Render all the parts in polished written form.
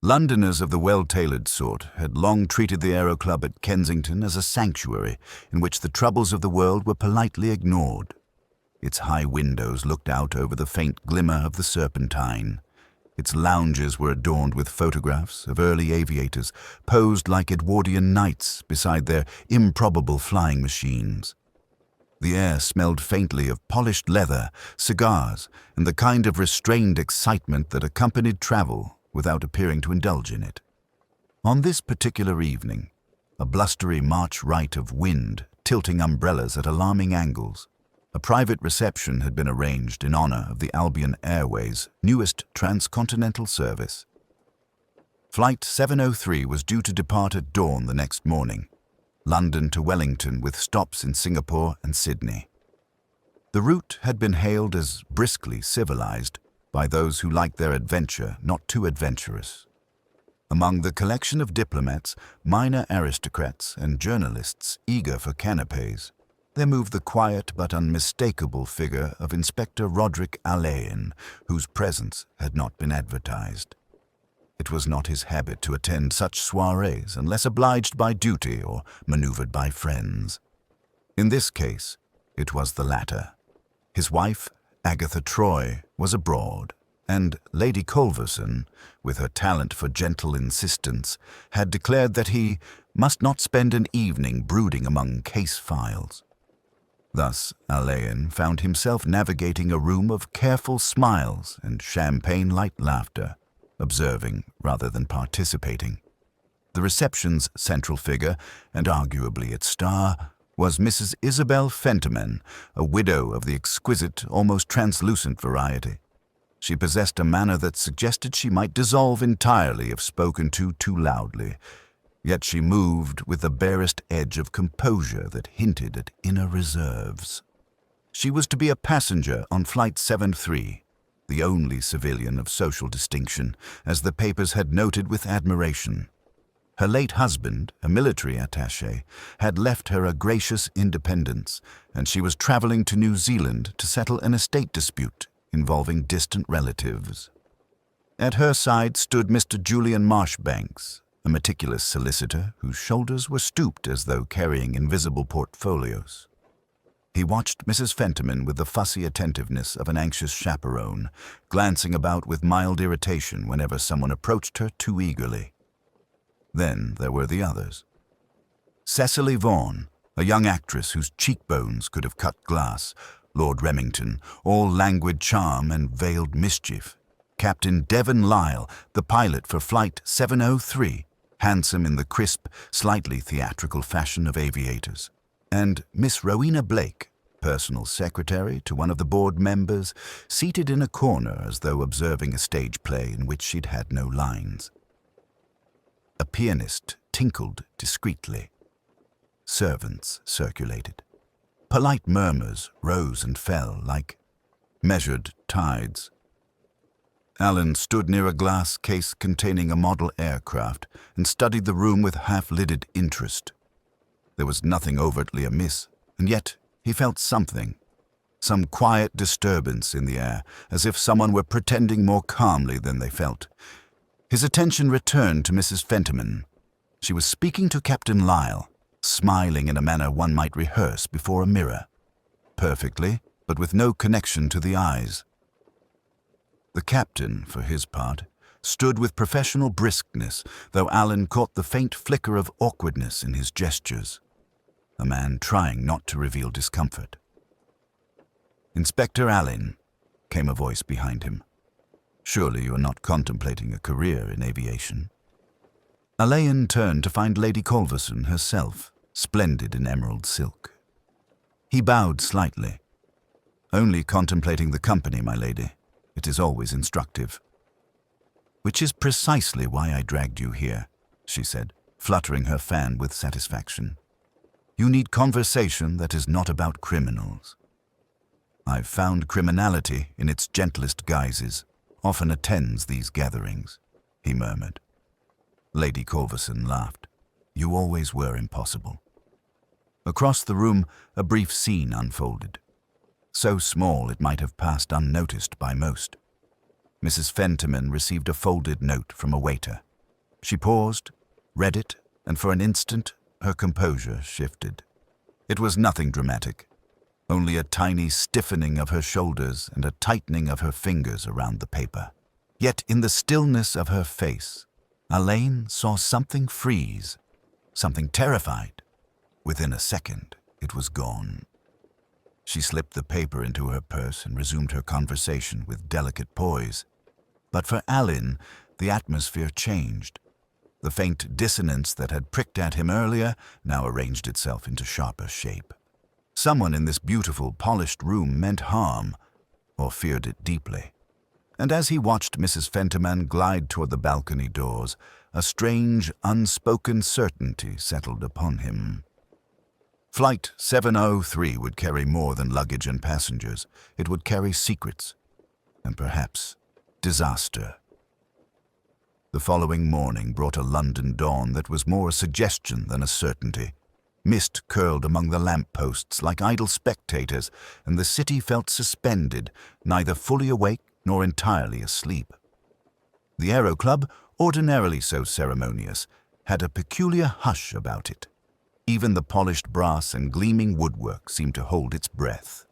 Londoners of the well-tailored sort had long treated the Aero Club at Kensington as a sanctuary in which the troubles of the world were politely ignored. Its high windows looked out over the faint glimmer of the Serpentine. Its lounges were adorned with photographs of early aviators posed like Edwardian knights beside their improbable flying machines. The air smelled faintly of polished leather, cigars, and the kind of restrained excitement that accompanied travel without appearing to indulge in it. On this particular evening, a blustery March right of wind, tilting umbrellas at alarming angles, a private reception had been arranged in honor of the Albion Airways' newest transcontinental service. Flight 703 was due to depart at dawn the next morning, London to Wellington with stops in Singapore and Sydney. The route had been hailed as briskly civilized by those who liked their adventure not too adventurous. Among the collection of diplomats, minor aristocrats, and journalists eager for canapés, there moved the quiet but unmistakable figure of Inspector Roderick Alleyn, whose presence had not been advertised. It was not his habit to attend such soirees unless obliged by duty or maneuvered by friends. In this case, it was the latter. His wife, Agatha Troy, was abroad, and Lady Culverson, with her talent for gentle insistence, had declared that he must not spend an evening brooding among case files. Thus, Alleyn found himself navigating a room of careful smiles and champagne-light laughter, observing rather than participating. The reception's central figure, and arguably its star, was Mrs. Isabel Fentiman, a widow of the exquisite, almost translucent variety. She possessed a manner that suggested she might dissolve entirely if spoken to too loudly, yet she moved with the barest edge of composure that hinted at inner reserves. She was to be a passenger on Flight 73, the only civilian of social distinction, as the papers had noted with admiration. Her late husband, a military attaché, had left her a gracious independence, and she was traveling to New Zealand to settle an estate dispute involving distant relatives. At her side stood Mr. Julian Marshbanks, a meticulous solicitor whose shoulders were stooped as though carrying invisible portfolios. He watched Mrs. Fentiman with the fussy attentiveness of an anxious chaperone, glancing about with mild irritation whenever someone approached her too eagerly. Then there were the others. Cecily Vaughan, a young actress whose cheekbones could have cut glass, Lord Remington, all languid charm and veiled mischief, Captain Devon Lyle, the pilot for Flight 703, handsome in the crisp, slightly theatrical fashion of aviators, and Miss Rowena Blake, personal secretary to one of the board members, seated in a corner as though observing a stage play in which she'd had no lines. A pianist tinkled discreetly. Servants circulated. Polite murmurs rose and fell like measured tides. Alan stood near a glass case containing a model aircraft and studied the room with half-lidded interest. There was nothing overtly amiss, and yet he felt something, some quiet disturbance in the air, as if someone were pretending more calmly than they felt. His attention returned to Mrs. Fentiman. She was speaking to Captain Lyle, smiling in a manner one might rehearse before a mirror. Perfectly, but with no connection to the eyes. The captain, for his part, stood with professional briskness, though Alan caught the faint flicker of awkwardness in his gestures. A man trying not to reveal discomfort. "Inspector Alleyn," came a voice behind him. "Surely you are not contemplating a career in aviation?" Alleyn turned to find Lady Culverson herself, splendid in emerald silk. He bowed slightly. "Only contemplating the company, my lady. It is always instructive." "Which is precisely why I dragged you here," she said, fluttering her fan with satisfaction. "You need conversation that is not about criminals." "I've found criminality in its gentlest guises often attends these gatherings," he murmured. Lady Culverson laughed. "You always were impossible." Across the room, a brief scene unfolded. So small it might have passed unnoticed by most. Mrs. Fentiman received a folded note from a waiter, She paused, read it, and for an instant her composure shifted. It was nothing dramatic, only a tiny stiffening of her shoulders and a tightening of her fingers around the paper. Yet in the stillness of her face, Alleyn saw something freeze, something terrified. Within a second, it was gone. She slipped the paper into her purse and resumed her conversation with delicate poise. But for Alleyn, the atmosphere changed. The faint dissonance that had pricked at him earlier now arranged itself into sharper shape. Someone in this beautiful, polished room meant harm, or feared it deeply. And as he watched Mrs. Fentiman glide toward the balcony doors, a strange, unspoken certainty settled upon him. Flight 703 would carry more than luggage and passengers. It would carry secrets, and perhaps disaster. The following morning brought a London dawn that was more a suggestion than a certainty. Mist curled among the lamp-posts like idle spectators, and the city felt suspended, neither fully awake nor entirely asleep. The Aero Club, ordinarily so ceremonious, had a peculiar hush about it. Even the polished brass and gleaming woodwork seemed to hold its breath.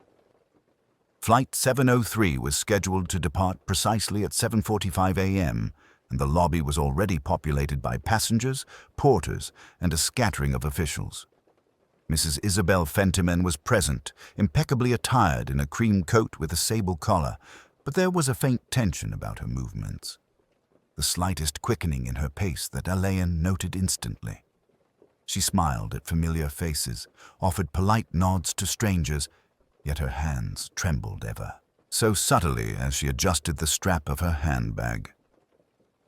Flight 703 was scheduled to depart precisely at 7:45 a.m., and the lobby was already populated by passengers, porters, and a scattering of officials. Mrs. Isabel Fentiman was present, impeccably attired in a cream coat with a sable collar, but there was a faint tension about her movements, the slightest quickening in her pace that Alleyn noted instantly. She smiled at familiar faces, offered polite nods to strangers, yet her hands trembled ever, so subtly as she adjusted the strap of her handbag.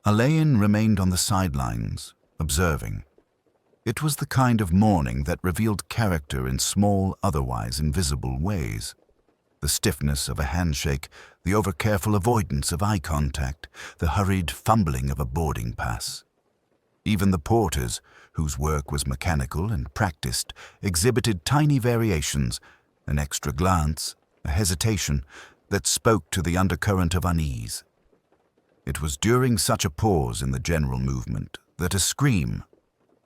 Alleyn remained on the sidelines, observing. It was the kind of morning that revealed character in small, otherwise invisible ways. The stiffness of a handshake, the over-careful avoidance of eye contact, the hurried fumbling of a boarding pass. Even the porters, whose work was mechanical and practiced, exhibited tiny variations, an extra glance, a hesitation, that spoke to the undercurrent of unease. It was during such a pause in the general movement that a scream,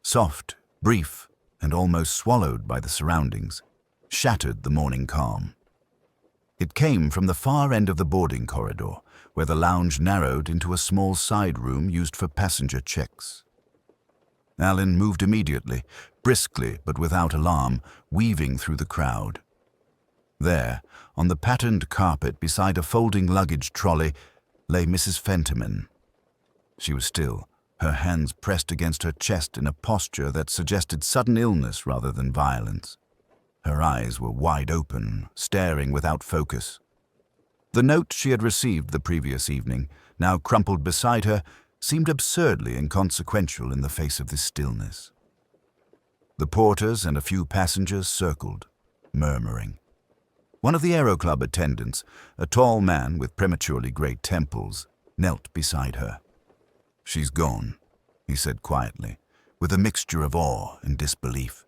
soft, brief, and almost swallowed by the surroundings, shattered the morning calm. It came from the far end of the boarding corridor, where the lounge narrowed into a small side room used for passenger checks. Alleyn moved immediately, briskly but without alarm, weaving through the crowd. There, on the patterned carpet beside a folding luggage trolley, lay Mrs. Fentiman. She was still, her hands pressed against her chest in a posture that suggested sudden illness rather than violence. Her eyes were wide open, staring without focus. The note she had received the previous evening, now crumpled beside her, seemed absurdly inconsequential in the face of this stillness. The porters and a few passengers circled, murmuring. One of the Aero Club attendants, a tall man with prematurely great temples, knelt beside her. "She's gone," he said quietly, with a mixture of awe and disbelief.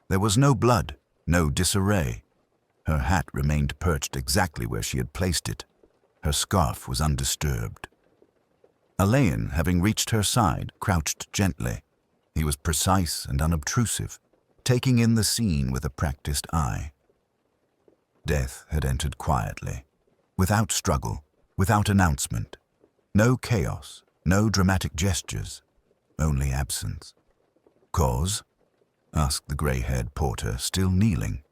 There was no blood, no disarray. Her hat remained perched exactly where she had placed it. Her scarf was undisturbed. Alleyn, having reached her side, crouched gently. He was precise and unobtrusive, taking in the scene with a practiced eye. Death had entered quietly, without struggle, without announcement. No chaos, no dramatic gestures, only absence. "Cause?" asked the grey-haired porter, still kneeling.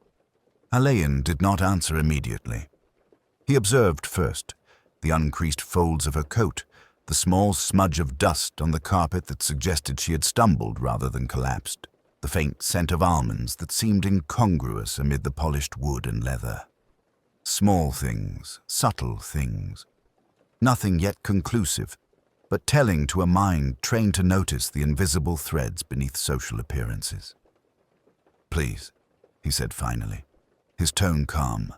Alleyn did not answer immediately. He observed first the uncreased folds of her coat, the small smudge of dust on the carpet that suggested she had stumbled rather than collapsed, the faint scent of almonds that seemed incongruous amid the polished wood and leather. Small things, subtle things. Nothing yet conclusive, but telling to a mind trained to notice the invisible threads beneath social appearances. "Please," he said finally, his tone calm.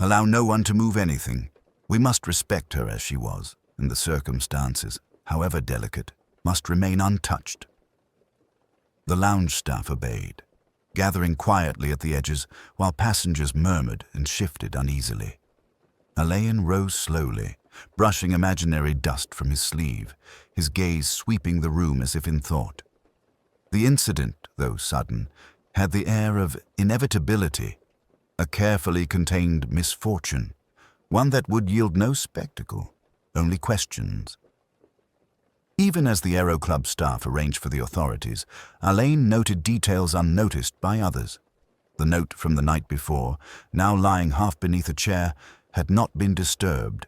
"Allow no one to move anything. We must respect her as she was, and the circumstances, however delicate, must remain untouched." The lounge staff obeyed, gathering quietly at the edges while passengers murmured and shifted uneasily. Alleyn rose slowly, brushing imaginary dust from his sleeve, his gaze sweeping the room as if in thought. The incident, though sudden, had the air of inevitability, a carefully contained misfortune, one that would yield no spectacle, only questions. Even as the Aero Club staff arranged for the authorities, Alleyn noted details unnoticed by others. The note from the night before, now lying half beneath a chair, had not been disturbed.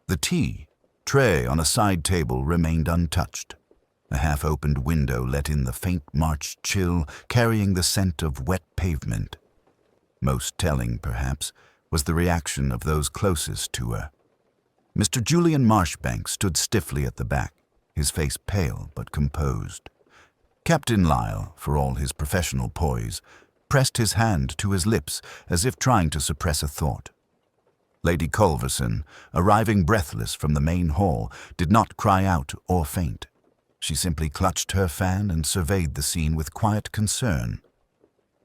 The tea tray on a side table remained untouched. A half-opened window let in the faint March chill, carrying the scent of wet pavement. Most telling, perhaps, was the reaction of those closest to her. Mr. Julian Marshbank stood stiffly at the back, his face pale but composed. Captain Lyle, for all his professional poise, pressed his hand to his lips as if trying to suppress a thought. Lady Culverson, arriving breathless from the main hall, did not cry out or faint. She simply clutched her fan and surveyed the scene with quiet concern.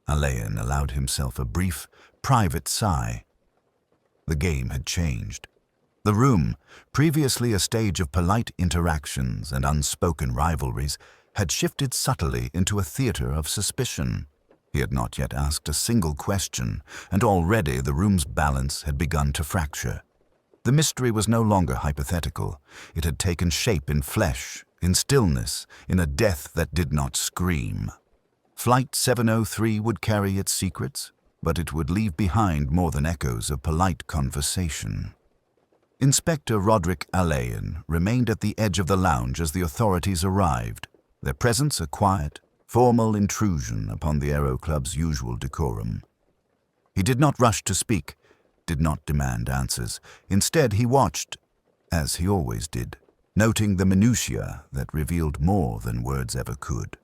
Alleyn allowed himself a brief, private sigh. The game had changed. The room, previously a stage of polite interactions and unspoken rivalries, had shifted subtly into a theater of suspicion. He had not yet asked a single question, and already the room's balance had begun to fracture. The mystery was no longer hypothetical. It had taken shape in flesh, in stillness, in a death that did not scream. Flight 703 would carry its secrets, but it would leave behind more than echoes of polite conversation. Inspector Roderick Alleyn remained at the edge of the lounge as the authorities arrived, their presence a quiet, formal intrusion upon the Aero Club's usual decorum. He did not rush to speak, did not demand answers. Instead, he watched, as he always did, noting the minutiae that revealed more than words ever could.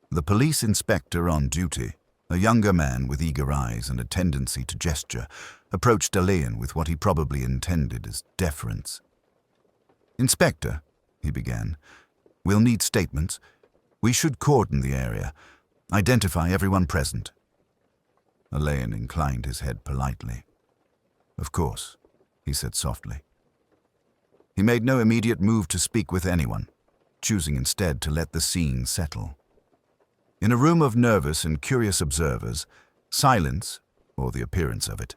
The police inspector on duty, a younger man with eager eyes and a tendency to gesture, approached Alleyn with what he probably intended as deference. "Inspector," he began, "we'll need statements. We should cordon the area, identify everyone present." Alleyn inclined his head politely. "Of course," he said softly. He made no immediate move to speak with anyone, choosing instead to let the scene settle. In a room of nervous and curious observers, silence, or the appearance of it,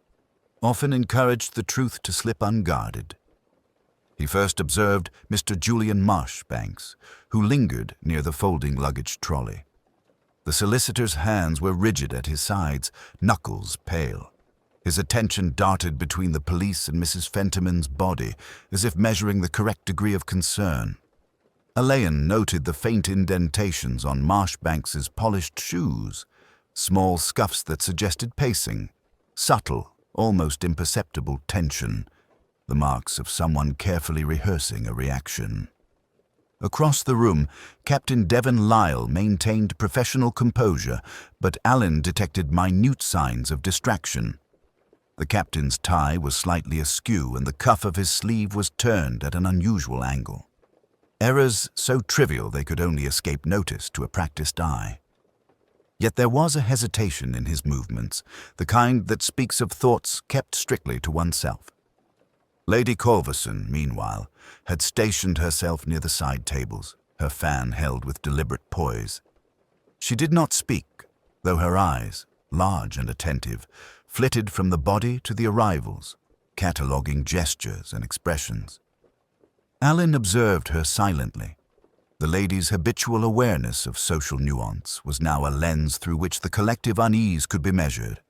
often encouraged the truth to slip unguarded. He first observed Mr. Julian Marshbank, who lingered near the folding luggage trolley. The solicitor's hands were rigid at his sides, knuckles pale. His attention darted between the police and Mrs. Fentiman's body, as if measuring the correct degree of concern. Alleyn noted the faint indentations on Marshbanks's polished shoes, small scuffs that suggested pacing, subtle, almost imperceptible tension, the marks of someone carefully rehearsing a reaction. Across the room, Captain Devon Lyle maintained professional composure, but Alleyn detected minute signs of distraction. The captain's tie was slightly askew and the cuff of his sleeve was turned at an unusual angle. Errors so trivial they could only escape notice to a practiced eye. Yet there was a hesitation in his movements, the kind that speaks of thoughts kept strictly to oneself. Lady Culverson, meanwhile, had stationed herself near the side tables, her fan held with deliberate poise. She did not speak, though her eyes, large and attentive, flitted from the body to the arrivals, cataloguing gestures and expressions. Alleyn observed her silently. The lady's habitual awareness of social nuance was now a lens through which the collective unease could be measured.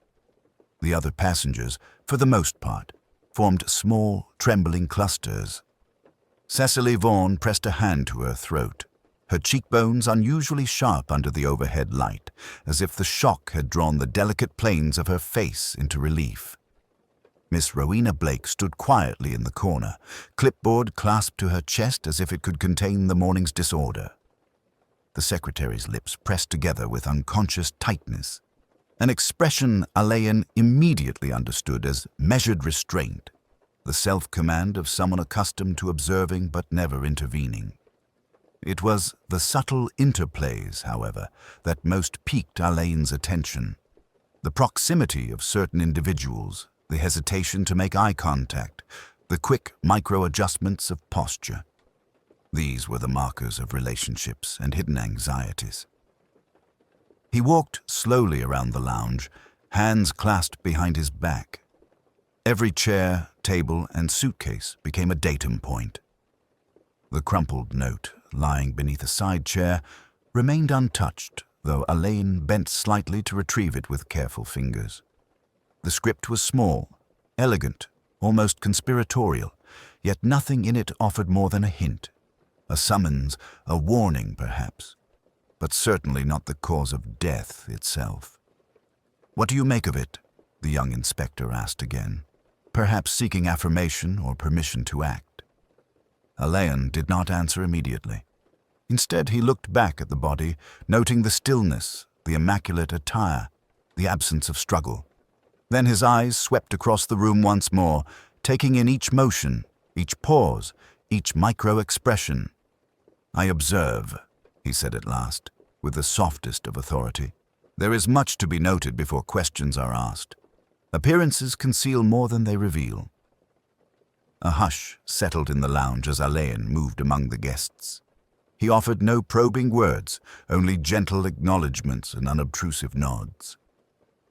The other passengers, for the most part, formed small, trembling clusters. Cecily Vaughan pressed a hand to her throat, her cheekbones unusually sharp under the overhead light, as if the shock had drawn the delicate planes of her face into relief. Miss Rowena Blake stood quietly in the corner, clipboard clasped to her chest as if it could contain the morning's disorder. The secretary's lips pressed together with unconscious tightness, an expression Alleyn immediately understood as measured restraint, the self-command of someone accustomed to observing but never intervening. It was the subtle interplays, however, that most piqued Alleyn's attention. The proximity of certain individuals, the hesitation to make eye contact, the quick micro-adjustments of posture. These were the markers of relationships and hidden anxieties. He walked slowly around the lounge, hands clasped behind his back. Every chair, table, and suitcase became a datum point. The crumpled note, lying beneath a side chair, remained untouched, though Alleyn bent slightly to retrieve it with careful fingers. The script was small, elegant, almost conspiratorial, yet nothing in it offered more than a hint. A summons, a warning perhaps, but certainly not the cause of death itself. "What do you make of it?" the young inspector asked again, perhaps seeking affirmation or permission to act. Alleyn did not answer immediately. Instead, he looked back at the body, noting the stillness, the immaculate attire, the absence of struggle. Then his eyes swept across the room once more, taking in each motion, each pause, each micro-expression. "I observe," he said at last, with the softest of authority. "There is much to be noted before questions are asked. Appearances conceal more than they reveal." A hush settled in the lounge as Alleyn moved among the guests. He offered no probing words, only gentle acknowledgments and unobtrusive nods.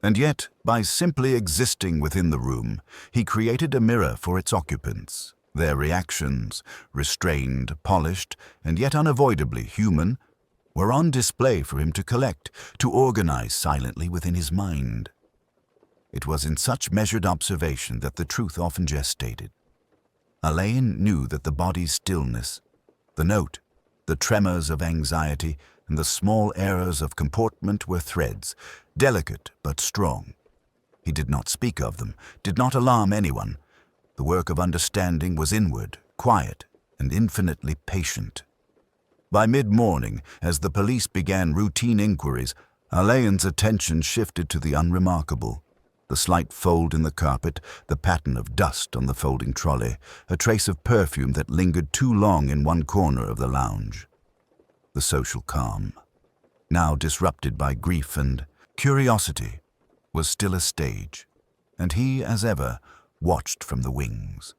And yet, by simply existing within the room, he created a mirror for its occupants. Their reactions, restrained, polished, and yet unavoidably human, were on display for him to collect, to organize silently within his mind. It was in such measured observation that the truth often gestated. Alleyn knew that the body's stillness, the note, the tremors of anxiety, and the small errors of comportment were threads, delicate but strong. He did not speak of them, did not alarm anyone. The work of understanding was inward, quiet, and infinitely patient. By mid-morning, as the police began routine inquiries, Alleyn's attention shifted to the unremarkable. The slight fold in the carpet, the pattern of dust on the folding trolley, a trace of perfume that lingered too long in one corner of the lounge. The social calm, now disrupted by grief and curiosity, was still a stage, and he, as ever, watched from the wings.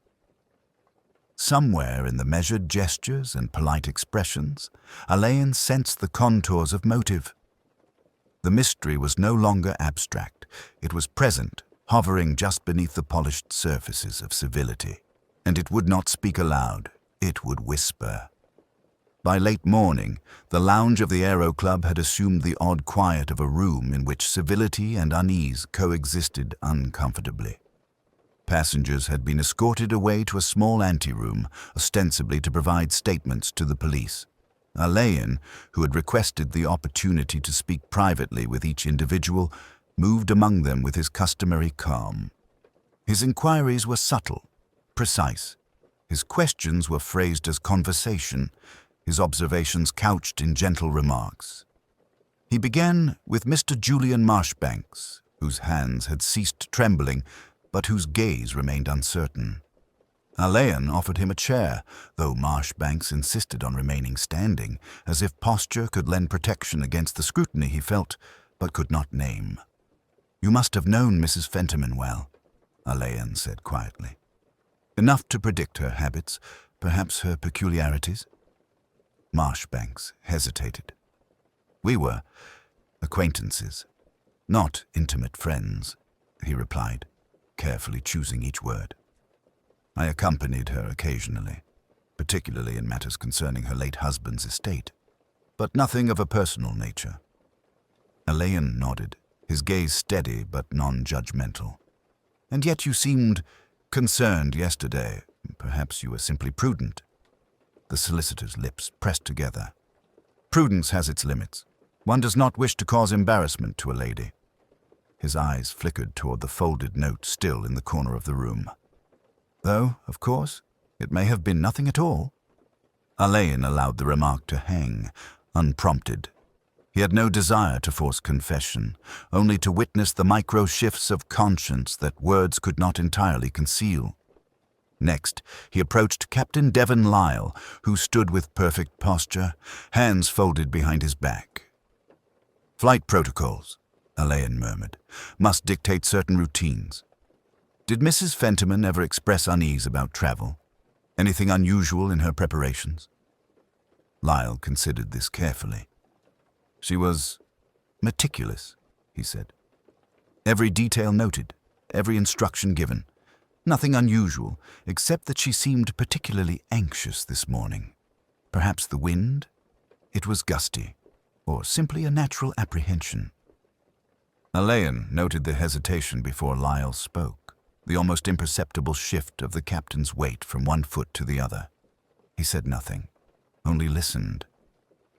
Somewhere in the measured gestures and polite expressions, Alleyn sensed the contours of motive. The mystery was no longer abstract. It was present, hovering just beneath the polished surfaces of civility. And it would not speak aloud. It would whisper. By late morning, the lounge of the Aero Club had assumed the odd quiet of a room in which civility and unease coexisted uncomfortably. Passengers had been escorted away to a small anteroom, ostensibly to provide statements to the police. Alleyn, who had requested the opportunity to speak privately with each individual, moved among them with his customary calm. His inquiries were subtle, precise. His questions were phrased as conversation, his observations couched in gentle remarks. He began with Mr. Julian Marshbanks, whose hands had ceased trembling, but whose gaze remained uncertain. Alleyn offered him a chair, though Marshbanks insisted on remaining standing, as if posture could lend protection against the scrutiny he felt, but could not name. "You must have known Mrs. Fentiman well," Alleyn said quietly. "Enough to predict her habits, perhaps her peculiarities?" Marshbanks hesitated. "We were acquaintances, not intimate friends," he replied, carefully choosing each word. "I accompanied her occasionally, particularly in matters concerning her late husband's estate, but nothing of a personal nature." Alleyn nodded, his gaze steady but non-judgmental. "And yet you seemed concerned yesterday. Perhaps you were simply prudent." The solicitor's lips pressed together. "Prudence has its limits. One does not wish to cause embarrassment to a lady." His eyes flickered toward the folded note still in the corner of the room. "Though, of course, it may have been nothing at all." Alleyn allowed the remark to hang, unprompted. He had no desire to force confession, only to witness the micro-shifts of conscience that words could not entirely conceal. Next, he approached Captain Devon Lyle, who stood with perfect posture, hands folded behind his back. "Flight protocols," Alleyn murmured, "must dictate certain routines. Did Mrs. Fentiman ever express unease about travel? Anything unusual in her preparations?" Lyle considered this carefully. She was meticulous, he said. Every detail noted, every instruction given. Nothing unusual, except that she seemed particularly anxious this morning. Perhaps the wind? It was gusty, or simply a natural apprehension. Alleyn noted the hesitation before Lyle spoke, the almost imperceptible shift of the captain's weight from one foot to the other. He said nothing, only listened.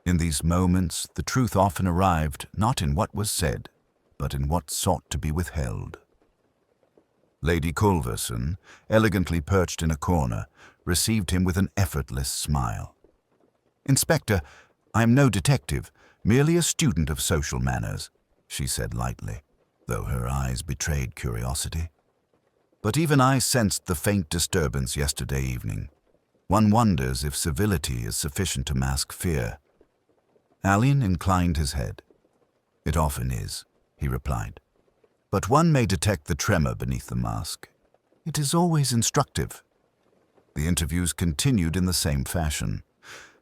In these moments, the truth often arrived not in what was said, but in what sought to be withheld. Lady Culverson, elegantly perched in a corner, received him with an effortless smile. "Inspector, I am no detective, merely a student of social manners," she said lightly, though her eyes betrayed curiosity. "But even I sensed the faint disturbance yesterday evening. One wonders if civility is sufficient to mask fear." Alleyn inclined his head. "It often is," he replied. "But one may detect the tremor beneath the mask. It is always instructive." The interviews continued in the same fashion.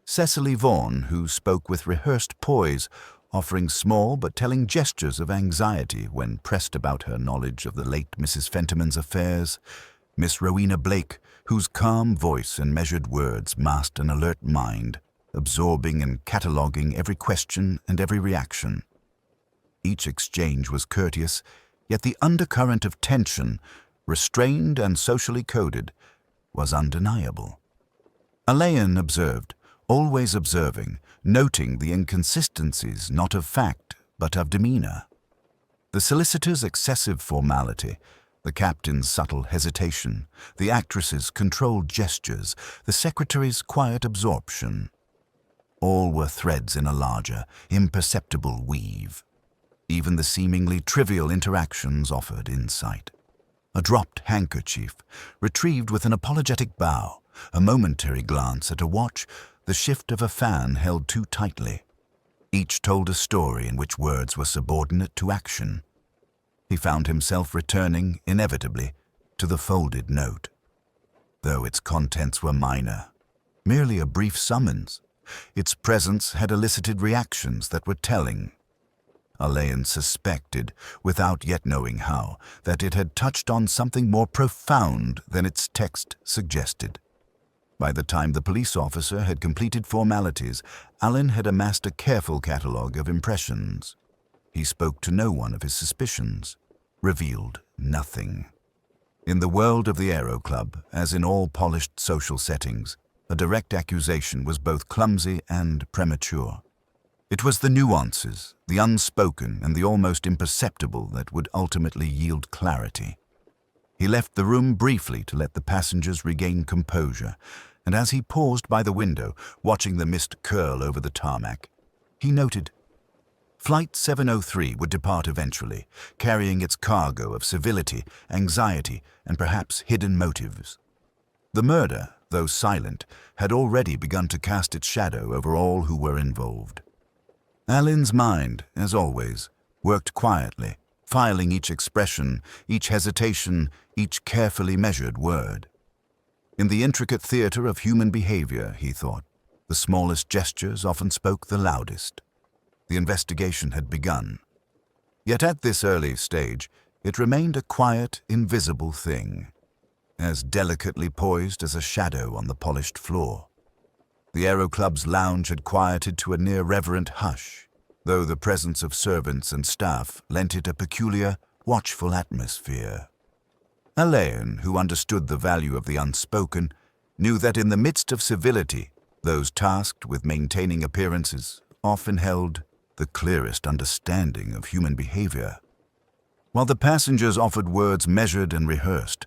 Cecily Vaughan, who spoke with rehearsed poise, offering small but telling gestures of anxiety when pressed about her knowledge of the late Mrs. Fentiman's affairs. Miss Rowena Blake, whose calm voice and measured words masked an alert mind, absorbing and cataloguing every question and every reaction. Each exchange was courteous, yet the undercurrent of tension, restrained and socially coded, was undeniable. Alleyn observed, always observing, noting the inconsistencies not of fact but of demeanor. The solicitor's excessive formality, the captain's subtle hesitation, the actress's controlled gestures, the secretary's quiet absorption. All were threads in a larger, imperceptible weave. Even the seemingly trivial interactions offered insight. A dropped handkerchief, retrieved with an apologetic bow, a momentary glance at a watch, the shift of a fan held too tightly. Each told a story in which words were subordinate to action. He found himself returning, inevitably, to the folded note. Though its contents were minor, merely a brief summons, its presence had elicited reactions that were telling. Alleyn suspected, without yet knowing how, that it had touched on something more profound than its text suggested. By the time the police officer had completed formalities, Alleyn had amassed a careful catalogue of impressions. He spoke to no one of his suspicions, revealed nothing. In the world of the Aero Club, as in all polished social settings, a direct accusation was both clumsy and premature. It was the nuances, the unspoken and the almost imperceptible that would ultimately yield clarity. He left the room briefly to let the passengers regain composure, and as he paused by the window, watching the mist curl over the tarmac, he noted, Flight 703 would depart eventually, carrying its cargo of civility, anxiety, and perhaps hidden motives. The murder, though silent, had already begun to cast its shadow over all who were involved. Alleyn's mind, as always, worked quietly, filing each expression, each hesitation, each carefully measured word. In the intricate theater of human behavior, he thought, the smallest gestures often spoke the loudest. The investigation had begun. Yet at this early stage, it remained a quiet, invisible thing, as delicately poised as a shadow on the polished floor. The Aero Club's lounge had quieted to a near-reverent hush, though the presence of servants and staff lent it a peculiar, watchful atmosphere. Alleyn, who understood the value of the unspoken, knew that in the midst of civility, those tasked with maintaining appearances often held the clearest understanding of human behavior. While the passengers offered words measured and rehearsed,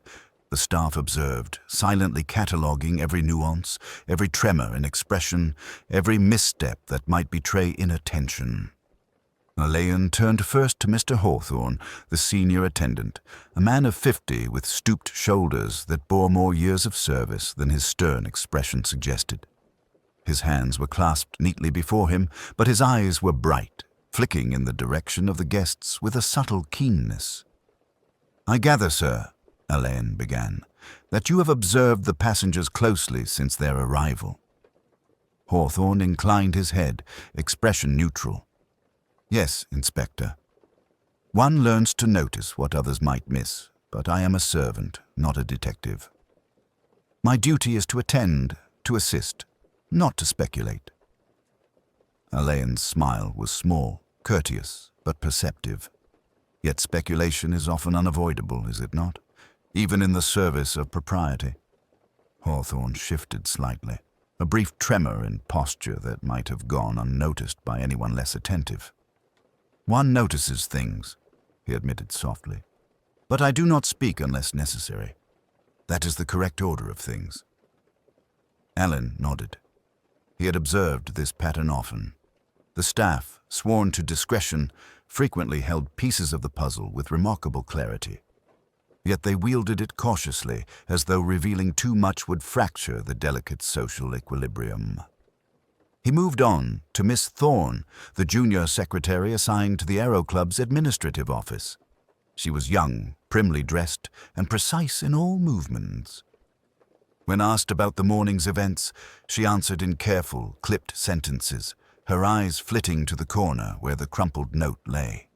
the staff observed, silently cataloguing every nuance, every tremor in expression, every misstep that might betray inattention. Alleyn turned first to Mr. Hawthorne, the senior attendant, a man of 50 with stooped shoulders that bore more years of service than his stern expression suggested. His hands were clasped neatly before him, but his eyes were bright, flicking in the direction of the guests with a subtle keenness. "I gather, sir," Alleyn began, "that you have observed the passengers closely since their arrival." Hawthorne inclined his head, expression neutral. "Yes, Inspector. One learns to notice what others might miss, but I am a servant, not a detective. My duty is to attend, to assist, not to speculate." Alleyn's smile was small, courteous, but perceptive. Yet speculation is often unavoidable, is it not? Even in the service of propriety. Hawthorne shifted slightly, a brief tremor in posture that might have gone unnoticed by anyone less attentive. "One notices things," he admitted softly. "But I do not speak unless necessary. That is the correct order of things." Alleyn nodded. He had observed this pattern often. The staff, sworn to discretion, frequently held pieces of the puzzle with remarkable clarity. Yet they wielded it cautiously, as though revealing too much would fracture the delicate social equilibrium. He moved on to Miss Thorne, the junior secretary assigned to the Aero Club's administrative office. She was young, primly dressed, and precise in all movements. When asked about the morning's events, she answered in careful, clipped sentences, her eyes flitting to the corner where the crumpled note lay.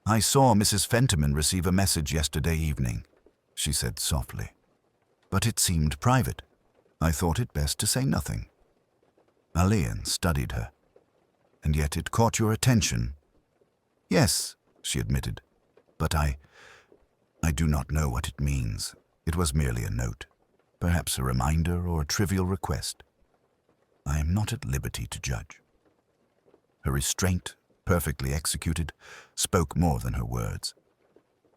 "I saw Mrs. Fentiman receive a message yesterday evening," she said softly. "But it seemed private. I thought it best to say nothing." Alleyn studied her. "And yet it caught your attention." "Yes," she admitted. "But I do not know what it means. It was merely a note. Perhaps a reminder or a trivial request. I am not at liberty to judge." Her restraint, perfectly executed, spoke more than her words.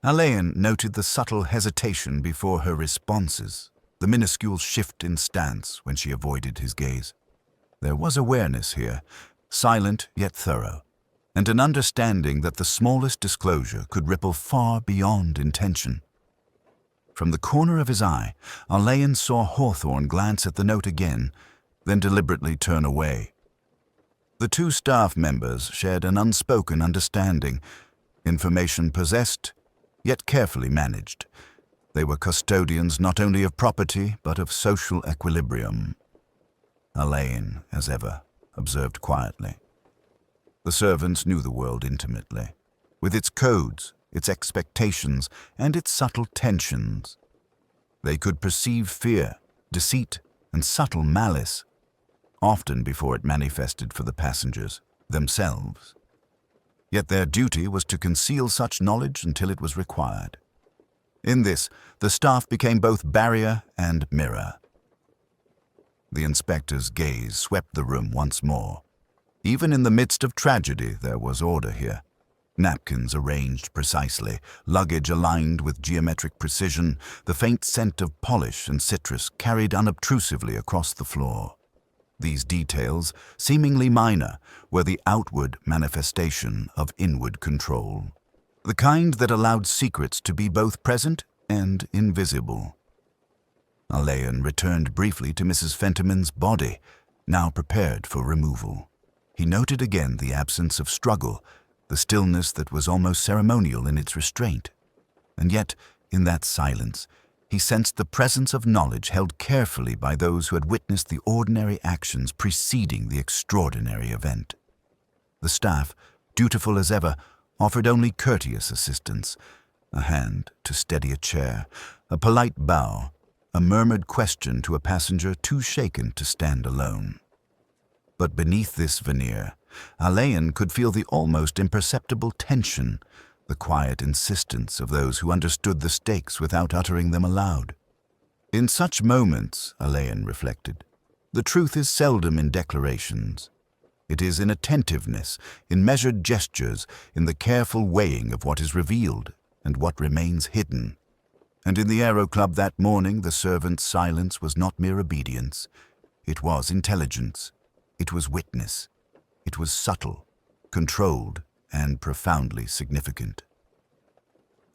Alleyn noted the subtle hesitation before her responses, the minuscule shift in stance when she avoided his gaze. There was awareness here, silent yet thorough, and an understanding that the smallest disclosure could ripple far beyond intention. From the corner of his eye, Alleyn saw Hawthorne glance at the note again, then deliberately turn away. The two staff members shared an unspoken understanding, information possessed, yet carefully managed. They were custodians not only of property, but of social equilibrium. Alleyn, as ever, observed quietly. The servants knew the world intimately, with its codes, its expectations, and its subtle tensions. They could perceive fear, deceit, and subtle malice, often before it manifested for the passengers themselves. Yet their duty was to conceal such knowledge until it was required. In this, the staff became both barrier and mirror. The inspector's gaze swept the room once more. Even in the midst of tragedy, there was order here. Napkins arranged precisely, luggage aligned with geometric precision, the faint scent of polish and citrus carried unobtrusively across the floor. These details, seemingly minor, were the outward manifestation of inward control, the kind that allowed secrets to be both present and invisible. Alleyn returned briefly to Mrs. Fentiman's body, now prepared for removal. He noted again the absence of struggle, the stillness that was almost ceremonial in its restraint. And yet, in that silence, he sensed the presence of knowledge held carefully by those who had witnessed the ordinary actions preceding the extraordinary event. The staff, dutiful as ever, offered only courteous assistance, a hand to steady a chair, a polite bow, a murmured question to a passenger too shaken to stand alone. But beneath this veneer, Alleyn could feel the almost imperceptible tension, the quiet insistence of those who understood the stakes without uttering them aloud. In such moments, Alleyn reflected, the truth is seldom in declarations. It is in attentiveness, in measured gestures, in the careful weighing of what is revealed and what remains hidden. And in the Aero Club that morning, the servant's silence was not mere obedience. It was intelligence. It was witness. It was subtle, controlled, and profoundly significant.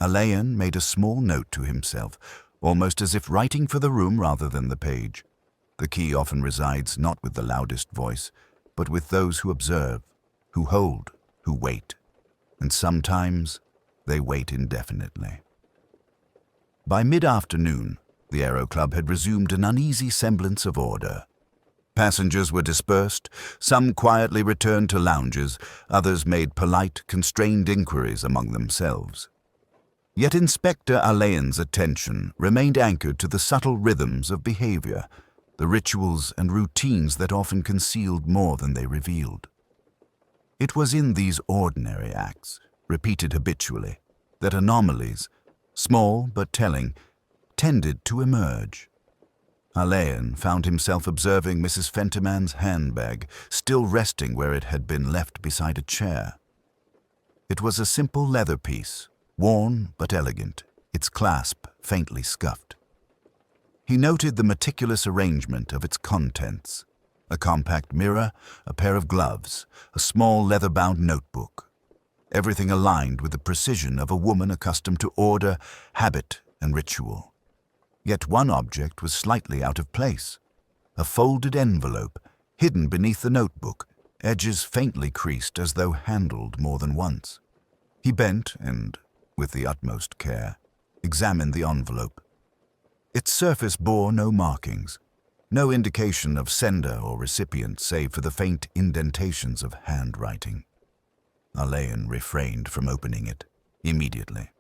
Alleyn made a small note to himself, almost as if writing for the room rather than the page. The key often resides not with the loudest voice, but with those who observe, who hold, who wait. And sometimes they wait indefinitely. By mid-afternoon, the Aero Club had resumed an uneasy semblance of order. Passengers were dispersed, some quietly returned to lounges, others made polite, constrained inquiries among themselves. Yet Inspector Alleyn's attention remained anchored to the subtle rhythms of behavior, the rituals and routines that often concealed more than they revealed. It was in these ordinary acts, repeated habitually, that anomalies, small but telling, tended to emerge. Alleyn found himself observing Mrs. Fentiman's handbag, still resting where it had been left beside a chair. It was a simple leather piece, worn but elegant, its clasp faintly scuffed. He noted the meticulous arrangement of its contents: a compact mirror, a pair of gloves, a small leather-bound notebook. Everything aligned with the precision of a woman accustomed to order, habit, and ritual. Yet one object was slightly out of place: a folded envelope, hidden beneath the notebook, edges faintly creased as though handled more than once. He bent and, with the utmost care, examined the envelope. Its surface bore no markings, no indication of sender or recipient save for the faint indentations of handwriting. Alleyn refrained from opening it immediately.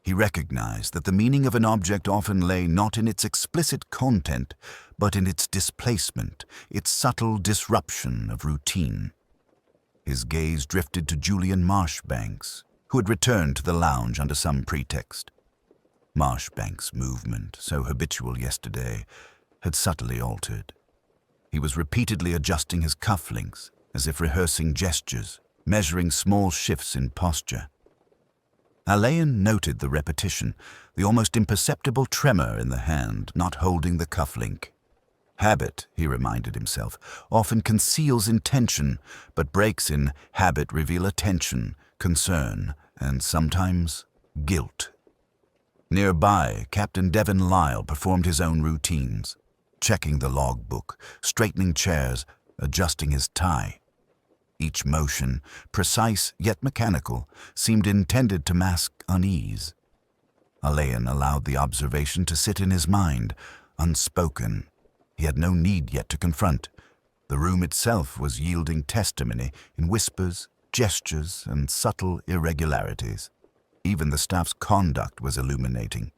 He recognized that the meaning of an object often lay not in its explicit content, but in its displacement, its subtle disruption of routine. His gaze drifted to Julian Marshbanks, who had returned to the lounge under some pretext. Marshbanks' movement, so habitual yesterday, had subtly altered. He was repeatedly adjusting his cufflinks, as if rehearsing gestures, measuring small shifts in posture. Alleyn noted the repetition, the almost imperceptible tremor in the hand not holding the cufflink. Habit, he reminded himself, often conceals intention, but breaks in habit reveal attention, concern, and sometimes guilt. Nearby, Captain Devon Lyle performed his own routines, checking the logbook, straightening chairs, adjusting his tie. Each motion, precise yet mechanical, seemed intended to mask unease. Alleyn allowed the observation to sit in his mind, unspoken. He had no need yet to confront. The room itself was yielding testimony in whispers, gestures, and subtle irregularities. Even the staff's conduct was illuminating.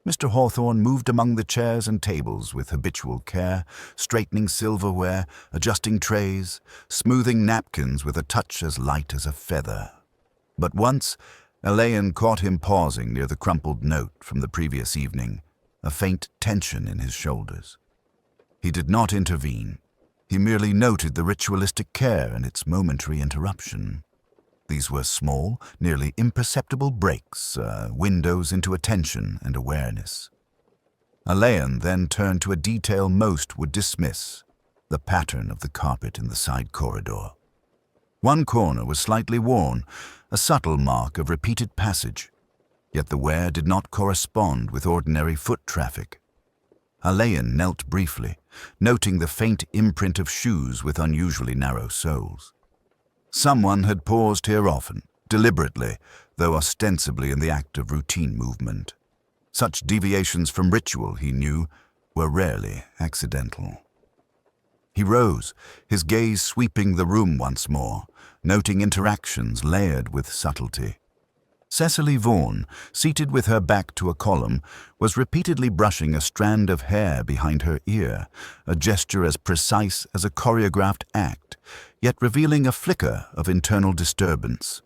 Mr. Hawthorne moved among the chairs and tables with habitual care, straightening silverware, adjusting trays, smoothing napkins with a touch as light as a feather. But once, Alleyn caught him pausing near the crumpled note from the previous evening, a faint tension in his shoulders. He did not intervene. He merely noted the ritualistic care and its momentary interruption. These were small, nearly imperceptible breaks, windows into attention and awareness. Alleyn then turned to a detail most would dismiss: the pattern of the carpet in the side corridor. One corner was slightly worn, a subtle mark of repeated passage, yet the wear did not correspond with ordinary foot traffic. Alleyn knelt briefly, noting the faint imprint of shoes with unusually narrow soles. Someone had paused here often, deliberately, though ostensibly in the act of routine movement. Such deviations from ritual, he knew, were rarely accidental. He rose, his gaze sweeping the room once more, noting interactions layered with subtlety. Cecily Vaughan, seated with her back to a column, was repeatedly brushing a strand of hair behind her ear, a gesture as precise as a choreographed act, yet revealing a flicker of internal disturbance.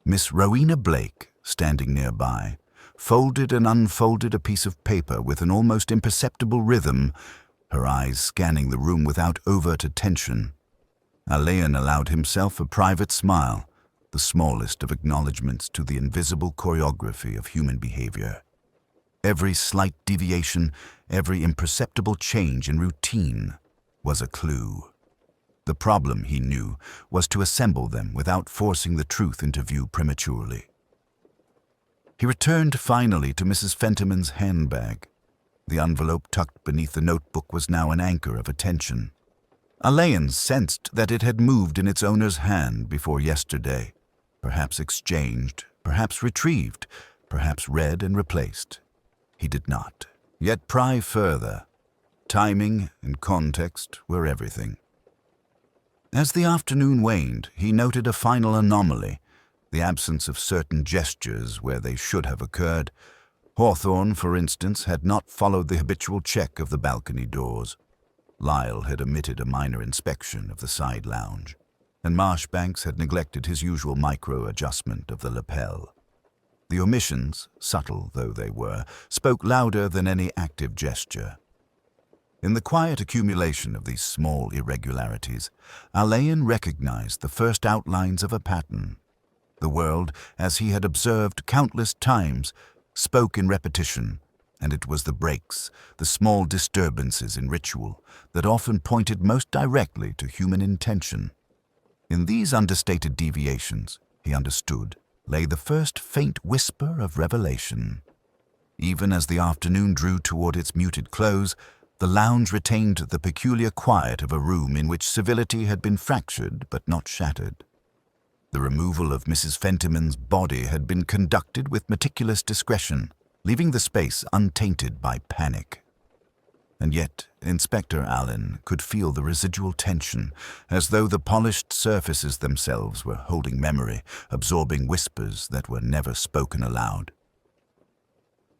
Miss Rowena Blake, standing nearby, folded and unfolded a piece of paper with an almost imperceptible rhythm, her eyes scanning the room without overt attention. Alleyn allowed himself a private smile, the smallest of acknowledgments to the invisible choreography of human behavior. Every slight deviation, every imperceptible change in routine was a clue. The problem, he knew, was to assemble them without forcing the truth into view prematurely. He returned finally to Mrs. Fentiman's handbag. The envelope tucked beneath the notebook was now an anchor of attention. Alleyn sensed that it had moved in its owner's hand before yesterday, perhaps exchanged, perhaps retrieved, perhaps read and replaced. He did not yet pry further. Timing and context were everything. As the afternoon waned, he noted a final anomaly, the absence of certain gestures where they should have occurred. Hawthorne, for instance, had not followed the habitual check of the balcony doors. Lyle had omitted a minor inspection of the side lounge, and Marshbanks had neglected his usual micro-adjustment of the lapel. The omissions, subtle though they were, spoke louder than any active gesture. In the quiet accumulation of these small irregularities, Alleyn recognized the first outlines of a pattern. The world, as he had observed countless times, spoke in repetition, and it was the breaks, the small disturbances in ritual, that often pointed most directly to human intention. In these understated deviations, he understood, lay the first faint whisper of revelation. Even as the afternoon drew toward its muted close, the lounge retained the peculiar quiet of a room in which civility had been fractured but not shattered. The removal of Mrs. Fentiman's body had been conducted with meticulous discretion, leaving the space untainted by panic. And yet Inspector Alleyn could feel the residual tension, as though the polished surfaces themselves were holding memory, absorbing whispers that were never spoken aloud.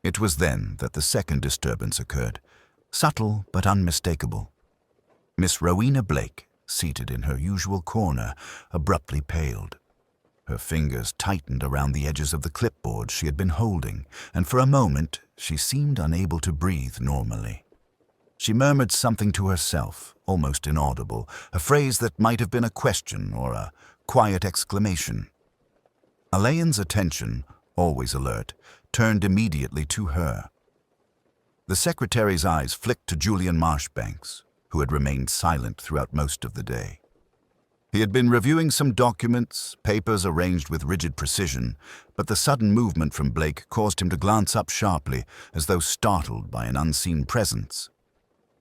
It was then that the second disturbance occurred, subtle but unmistakable. Miss Rowena Blake, seated in her usual corner, abruptly paled. Her fingers tightened around the edges of the clipboard she had been holding, and for a moment she seemed unable to breathe normally. She murmured something to herself, almost inaudible, a phrase that might have been a question or a quiet exclamation. Alleyn's attention, always alert, turned immediately to her. The secretary's eyes flicked to Julian Marshbanks, who had remained silent throughout most of the day. He had been reviewing some documents, papers arranged with rigid precision, but the sudden movement from Blake caused him to glance up sharply, as though startled by an unseen presence.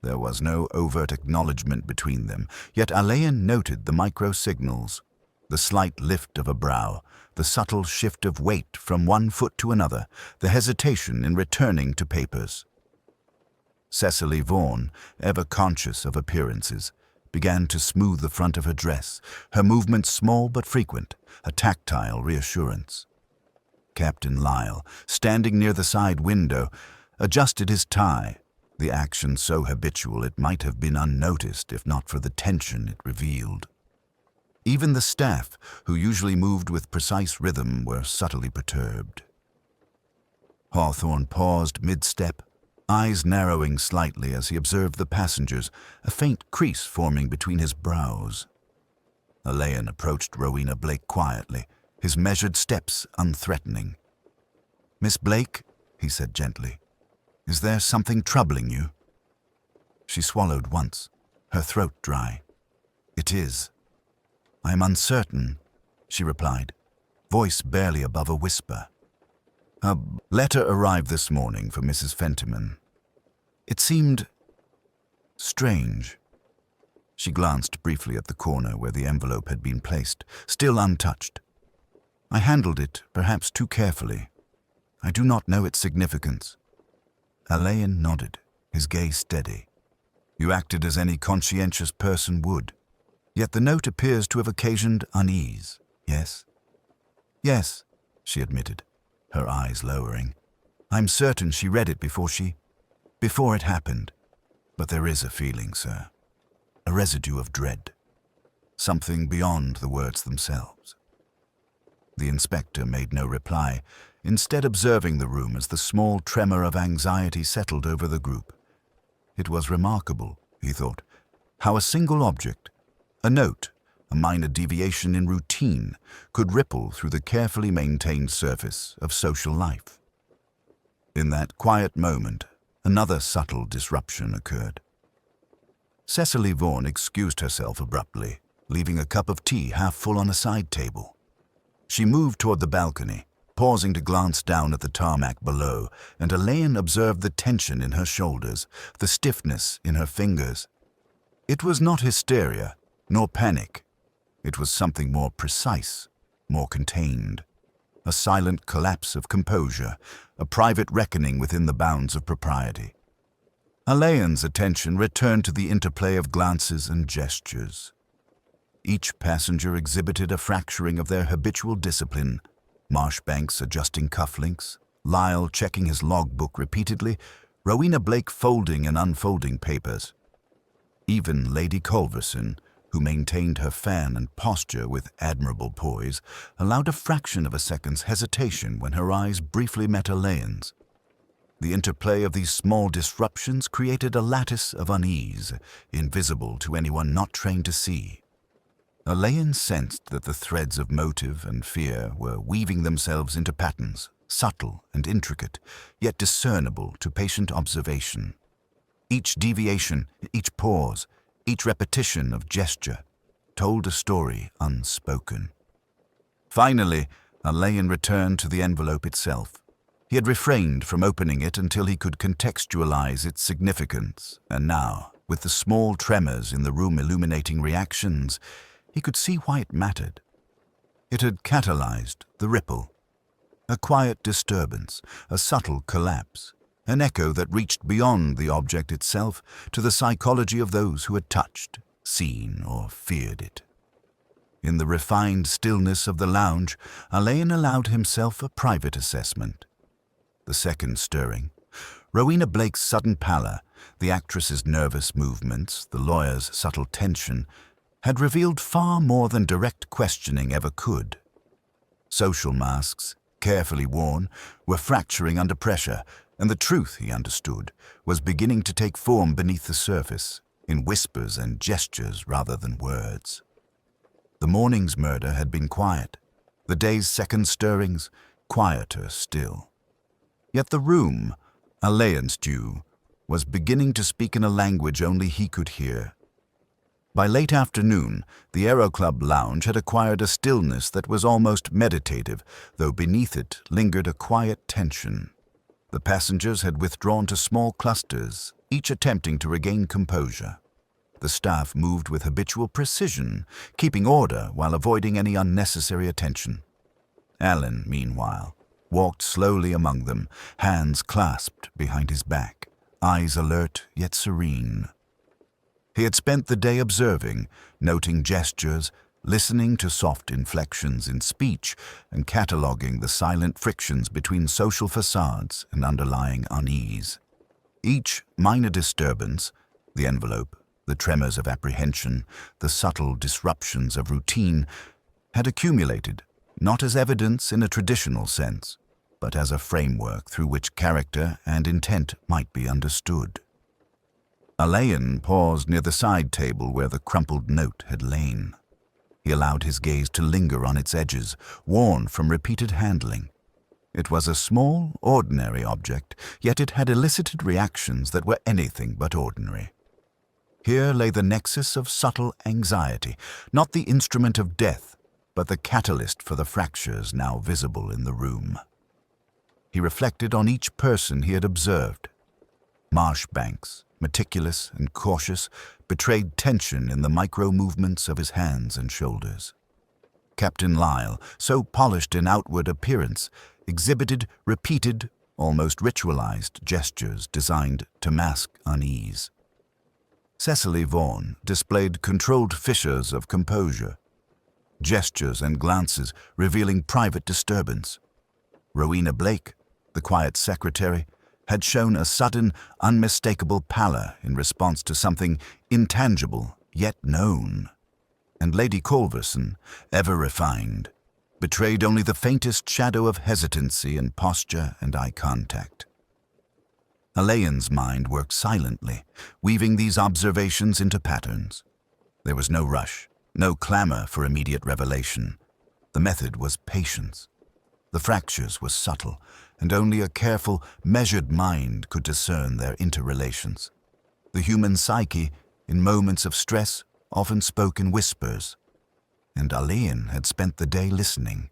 There was no overt acknowledgement between them, yet Alleyn noted the micro-signals, the slight lift of a brow, the subtle shift of weight from one foot to another, the hesitation in returning to papers. Cecily Vaughan, ever conscious of appearances, began to smooth the front of her dress, her movements small but frequent, a tactile reassurance. Captain Lyle, standing near the side window, adjusted his tie, the action so habitual it might have been unnoticed if not for the tension it revealed. Even the staff, who usually moved with precise rhythm, were subtly perturbed. Hawthorne paused mid-step, eyes narrowing slightly as he observed the passengers, a faint crease forming between his brows. Alleyn approached Rowena Blake quietly, his measured steps unthreatening. "Miss Blake," he said gently, "is there something troubling you?" She swallowed once, her throat dry. "It is. I am uncertain," she replied, voice barely above a whisper. "A letter arrived this morning for Mrs. Fentiman. It seemed strange." She glanced briefly at the corner where the envelope had been placed, still untouched. "I handled it perhaps too carefully. I do not know its significance." Alleyn nodded, his gaze steady. "You acted as any conscientious person would. Yet the note appears to have occasioned unease, yes?" "Yes," she admitted, her eyes lowering. "I'm certain she read it before it happened. But there is a feeling, sir. A residue of dread. Something beyond the words themselves." The inspector made no reply, instead observing the room as the small tremor of anxiety settled over the group. It was remarkable, he thought, how a single object, a note, a minor deviation in routine, could ripple through the carefully maintained surface of social life. In that quiet moment, another subtle disruption occurred. Cecily Vaughan excused herself abruptly, leaving a cup of tea half full on a side table. She moved toward the balcony, pausing to glance down at the tarmac below, and Alleyn observed the tension in her shoulders, the stiffness in her fingers. It was not hysteria, nor panic. It was something more precise, more contained. A silent collapse of composure, a private reckoning within the bounds of propriety. Alleyn's attention returned to the interplay of glances and gestures. Each passenger exhibited a fracturing of their habitual discipline, Marshbanks adjusting cufflinks, Lyle checking his logbook repeatedly, Rowena Blake folding and unfolding papers. Even Lady Culverson, who maintained her fan and posture with admirable poise, allowed a fraction of a second's hesitation when her eyes briefly met Alleyn's. The interplay of these small disruptions created a lattice of unease, invisible to anyone not trained to see. Alleyn sensed that the threads of motive and fear were weaving themselves into patterns, subtle and intricate, yet discernible to patient observation. Each deviation, each pause, each repetition of gesture told a story unspoken. Finally, Alleyn returned to the envelope itself. He had refrained from opening it until he could contextualize its significance, and now, with the small tremors in the room illuminating reactions, he could see why it mattered. It had catalyzed the ripple. A quiet disturbance, a subtle collapse, an echo that reached beyond the object itself to the psychology of those who had touched, seen, or feared it. In the refined stillness of the lounge, Alleyn allowed himself a private assessment. The second stirring, Rowena Blake's sudden pallor, the actress's nervous movements, the lawyer's subtle tension, had revealed far more than direct questioning ever could. Social masks, carefully worn, were fracturing under pressure, and the truth, he understood, was beginning to take form beneath the surface, in whispers and gestures rather than words. The morning's murder had been quiet, the day's second stirrings quieter still. Yet the room, Alleyn's due, was beginning to speak in a language only he could hear. By late afternoon, the Aero Club lounge had acquired a stillness that was almost meditative, though beneath it lingered a quiet tension. The passengers had withdrawn to small clusters, each attempting to regain composure. The staff moved with habitual precision, keeping order while avoiding any unnecessary attention. Alleyn, meanwhile, walked slowly among them, hands clasped behind his back, eyes alert yet serene. He had spent the day observing, noting gestures, listening to soft inflections in speech, and cataloguing the silent frictions between social facades and underlying unease. Each minor disturbance, the envelope, the tremors of apprehension, the subtle disruptions of routine, had accumulated, not as evidence in a traditional sense, but as a framework through which character and intent might be understood. Alleyn paused near the side table where the crumpled note had lain. He allowed his gaze to linger on its edges, worn from repeated handling. It was a small, ordinary object, yet it had elicited reactions that were anything but ordinary. Here lay the nexus of subtle anxiety, not the instrument of death, but the catalyst for the fractures now visible in the room. He reflected on each person he had observed. Marshbanks, meticulous and cautious, betrayed tension in the micro-movements of his hands and shoulders. Captain Lyle, so polished in outward appearance, exhibited repeated, almost ritualized gestures designed to mask unease. Cecily Vaughan displayed controlled fissures of composure, gestures and glances revealing private disturbance. Rowena Blake, the quiet secretary, had shown a sudden, unmistakable pallor in response to something intangible yet known. And Lady Culverson, ever refined, betrayed only the faintest shadow of hesitancy in posture and eye contact. Alleyn's mind worked silently, weaving these observations into patterns. There was no rush, no clamor for immediate revelation. The method was patience. The fractures were subtle, and only a careful, measured mind could discern their interrelations. The human psyche, in moments of stress, often spoke in whispers, and Alleyn had spent the day listening.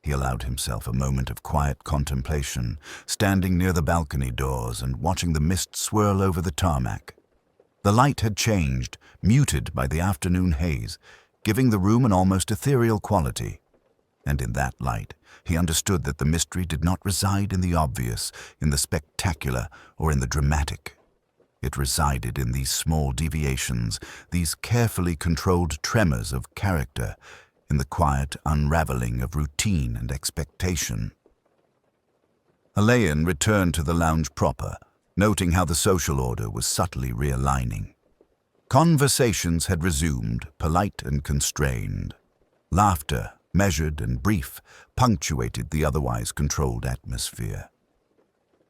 He allowed himself a moment of quiet contemplation, standing near the balcony doors and watching the mist swirl over the tarmac. The light had changed, muted by the afternoon haze, giving the room an almost ethereal quality. And in that light, he understood that the mystery did not reside in the obvious, in the spectacular, or in the dramatic. It resided in these small deviations, these carefully controlled tremors of character, in the quiet unraveling of routine and expectation. Alleyn returned to the lounge proper, noting how the social order was subtly realigning. Conversations had resumed, polite and constrained. Laughter, measured and brief, punctuated the otherwise controlled atmosphere.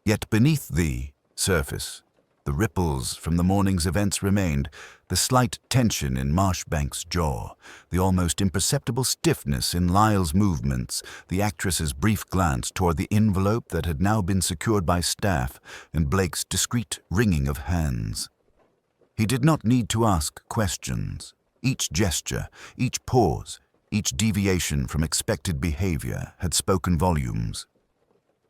Yet beneath the surface, the ripples from the morning's events remained, the slight tension in Marshbank's jaw, the almost imperceptible stiffness in Lyle's movements, the actress's brief glance toward the envelope that had now been secured by staff, and Blake's discreet wringing of hands. He did not need to ask questions. Each gesture, each pause, each deviation from expected behavior had spoken volumes.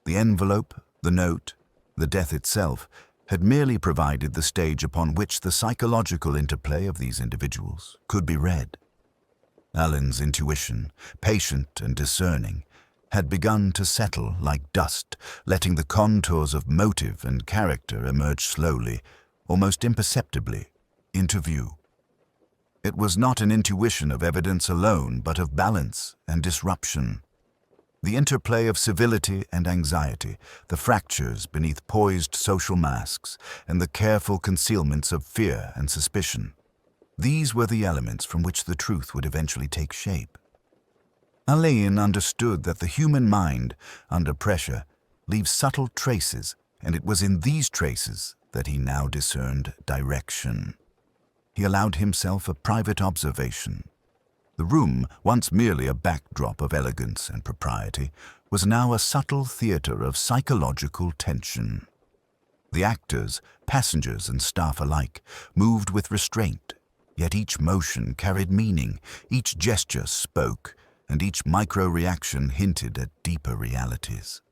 The envelope, the note, the death itself, had merely provided the stage upon which the psychological interplay of these individuals could be read. Alleyn's intuition, patient and discerning, had begun to settle like dust, letting the contours of motive and character emerge slowly, almost imperceptibly, into view. It was not an intuition of evidence alone, but of balance and disruption. The interplay of civility and anxiety, the fractures beneath poised social masks, and the careful concealments of fear and suspicion. These were the elements from which the truth would eventually take shape. Alleyn understood that the human mind, under pressure, leaves subtle traces, and it was in these traces that he now discerned direction. He allowed himself a private observation. The room, once merely a backdrop of elegance and propriety, was now a subtle theater of psychological tension. The actors, passengers and staff alike, moved with restraint, yet each motion carried meaning, each gesture spoke, and each micro-reaction hinted at deeper realities.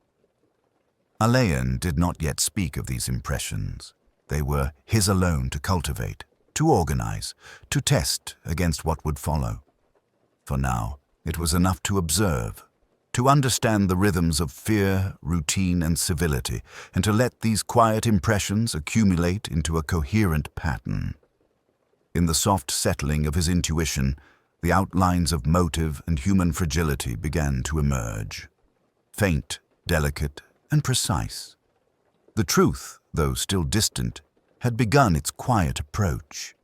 Alleyn did not yet speak of these impressions. They were his alone to cultivate, to organize, to test against what would follow. For now, it was enough to observe, to understand the rhythms of fear, routine, and civility, and to let these quiet impressions accumulate into a coherent pattern. In the soft settling of his intuition, the outlines of motive and human fragility began to emerge. Faint, delicate, and precise. The truth, though still distant, had begun its quiet approach.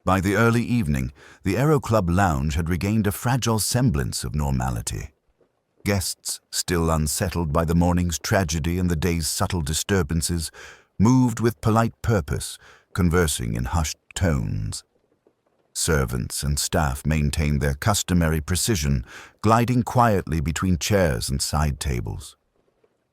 By the early evening, the Aero Club lounge had regained a fragile semblance of normality. Guests, still unsettled by the morning's tragedy and the day's subtle disturbances, moved with polite purpose, conversing in hushed tones. Servants and staff maintained their customary precision, gliding quietly between chairs and side tables.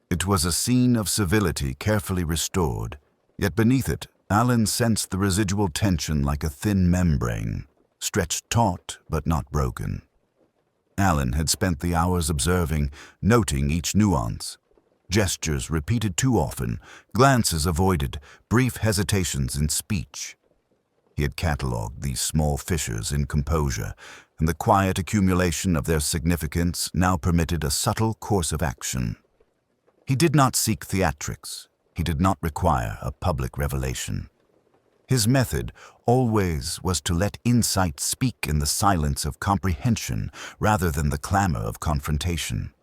It was a scene of civility carefully restored, yet beneath it, Alleyn sensed the residual tension like a thin membrane, stretched taut but not broken. Alleyn had spent the hours observing, noting each nuance. Gestures repeated too often, glances avoided, brief hesitations in speech. He had catalogued these small fissures in composure, and the quiet accumulation of their significance now permitted a subtle course of action. He did not seek theatrics. He did not require a public revelation. His method always was to let insight speak in the silence of comprehension rather than the clamor of confrontation.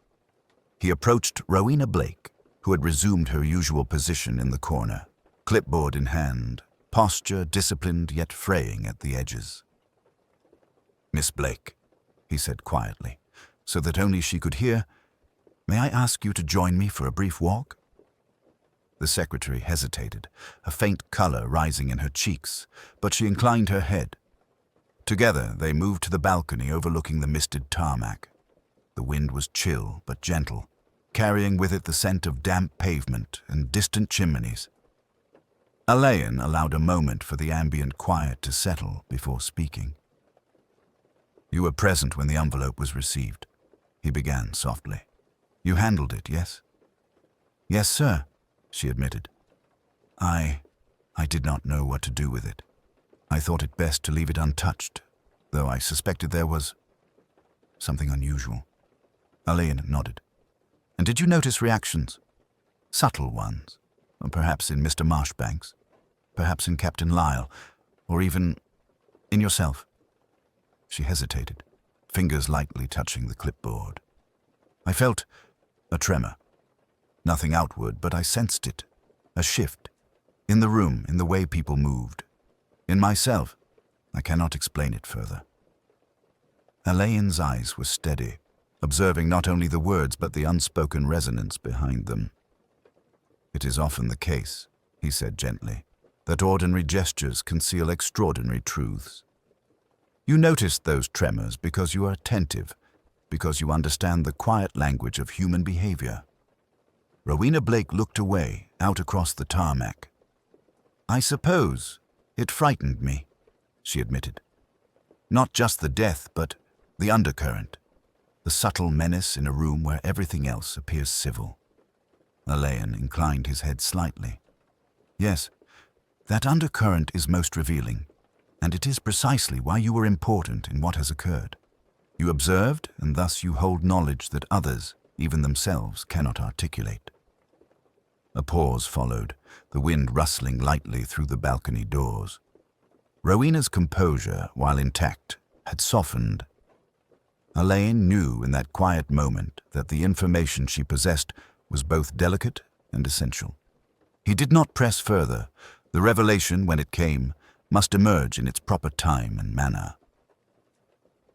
He approached Rowena Blake, who had resumed her usual position in the corner, clipboard in hand, posture disciplined yet fraying at the edges. "Miss Blake," he said quietly, so that only she could hear, "may I ask you to join me for a brief walk?" The secretary hesitated, a faint color rising in her cheeks, but she inclined her head. Together they moved to the balcony overlooking the misted tarmac. The wind was chill but gentle, carrying with it the scent of damp pavement and distant chimneys. Alleyn allowed a moment for the ambient quiet to settle before speaking. "You were present when the envelope was received," he began softly. "You handled it, yes?" "Yes, sir," she admitted. I did not know what to do with it. I thought it best to leave it untouched, though I suspected there was something unusual." Alleyn nodded. "And did you notice reactions? Subtle ones, or perhaps in Mr. Marshbank's?" perhaps in Captain Lyle, or even in yourself. She hesitated, fingers lightly touching the clipboard. I felt a tremor. Nothing outward, but I sensed it. A shift. In the room, in the way people moved. In myself, I cannot explain it further. Alleyn's eyes were steady, observing not only the words but the unspoken resonance behind them. It is often the case, he said gently, that ordinary gestures conceal extraordinary truths. You noticed those tremors because you are attentive, because you understand the quiet language of human behavior. Rowena Blake looked away, out across the tarmac. I suppose it frightened me, she admitted. Not just the death, but the undercurrent, the subtle menace in a room where everything else appears civil. Alleyn inclined his head slightly. Yes, that undercurrent is most revealing, and it is precisely why you were important in what has occurred. You observed, and thus you hold knowledge that others, even themselves, cannot articulate. A pause followed, the wind rustling lightly through the balcony doors. Rowena's composure, while intact, had softened. Alleyn knew in that quiet moment that the information she possessed was both delicate and essential. He did not press further. The revelation, when it came, must emerge in its proper time and manner.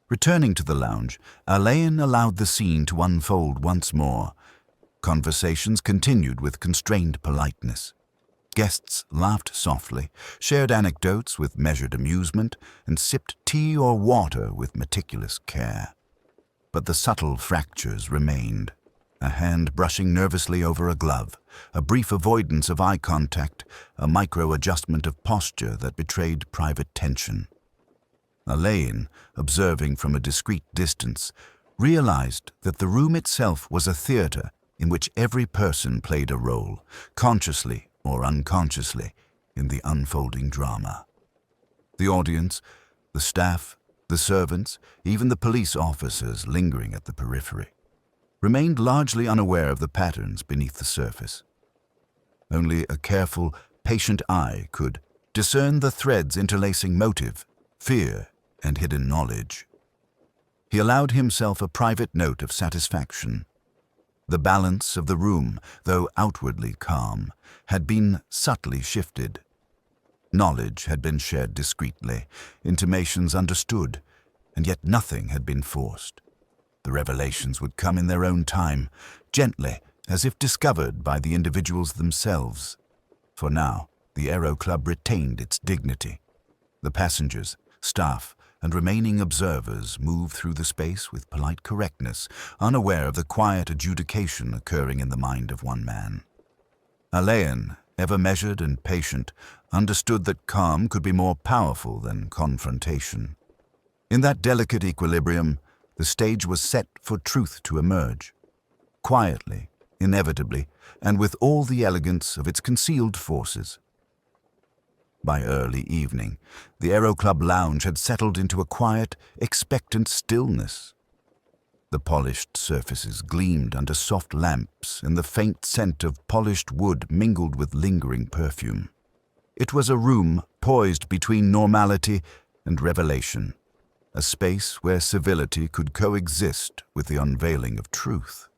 Returning to the lounge, Alleyn allowed the scene to unfold once more. Conversations continued with constrained politeness. Guests laughed softly, shared anecdotes with measured amusement, and sipped tea or water with meticulous care. But the subtle fractures remained. A hand brushing nervously over a glove, a brief avoidance of eye contact, a micro-adjustment of posture that betrayed private tension. Alleyn, observing from a discreet distance, realized that the room itself was a theater in which every person played a role, consciously or unconsciously, in the unfolding drama. The audience, the staff, the servants, even the police officers lingering at the periphery, remained largely unaware of the patterns beneath the surface. Only a careful, patient eye could discern the threads interlacing motive, fear, and hidden knowledge. He allowed himself a private note of satisfaction. The balance of the room, though outwardly calm, had been subtly shifted. Knowledge had been shared discreetly, intimations understood, and yet nothing had been forced. The revelations would come in their own time, gently, as if discovered by the individuals themselves. For now, the Aero Club retained its dignity. The passengers, staff, and remaining observers moved through the space with polite correctness, unaware of the quiet adjudication occurring in the mind of one man. Alleyn, ever measured and patient, understood that calm could be more powerful than confrontation. In that delicate equilibrium, the stage was set for truth to emerge. Quietly, inevitably, and with all the elegance of its concealed forces. By early evening, the Aero Club lounge had settled into a quiet, expectant stillness. The polished surfaces gleamed under soft lamps, and the faint scent of polished wood mingled with lingering perfume. It was a room poised between normality and revelation, a space where civility could coexist with the unveiling of truth.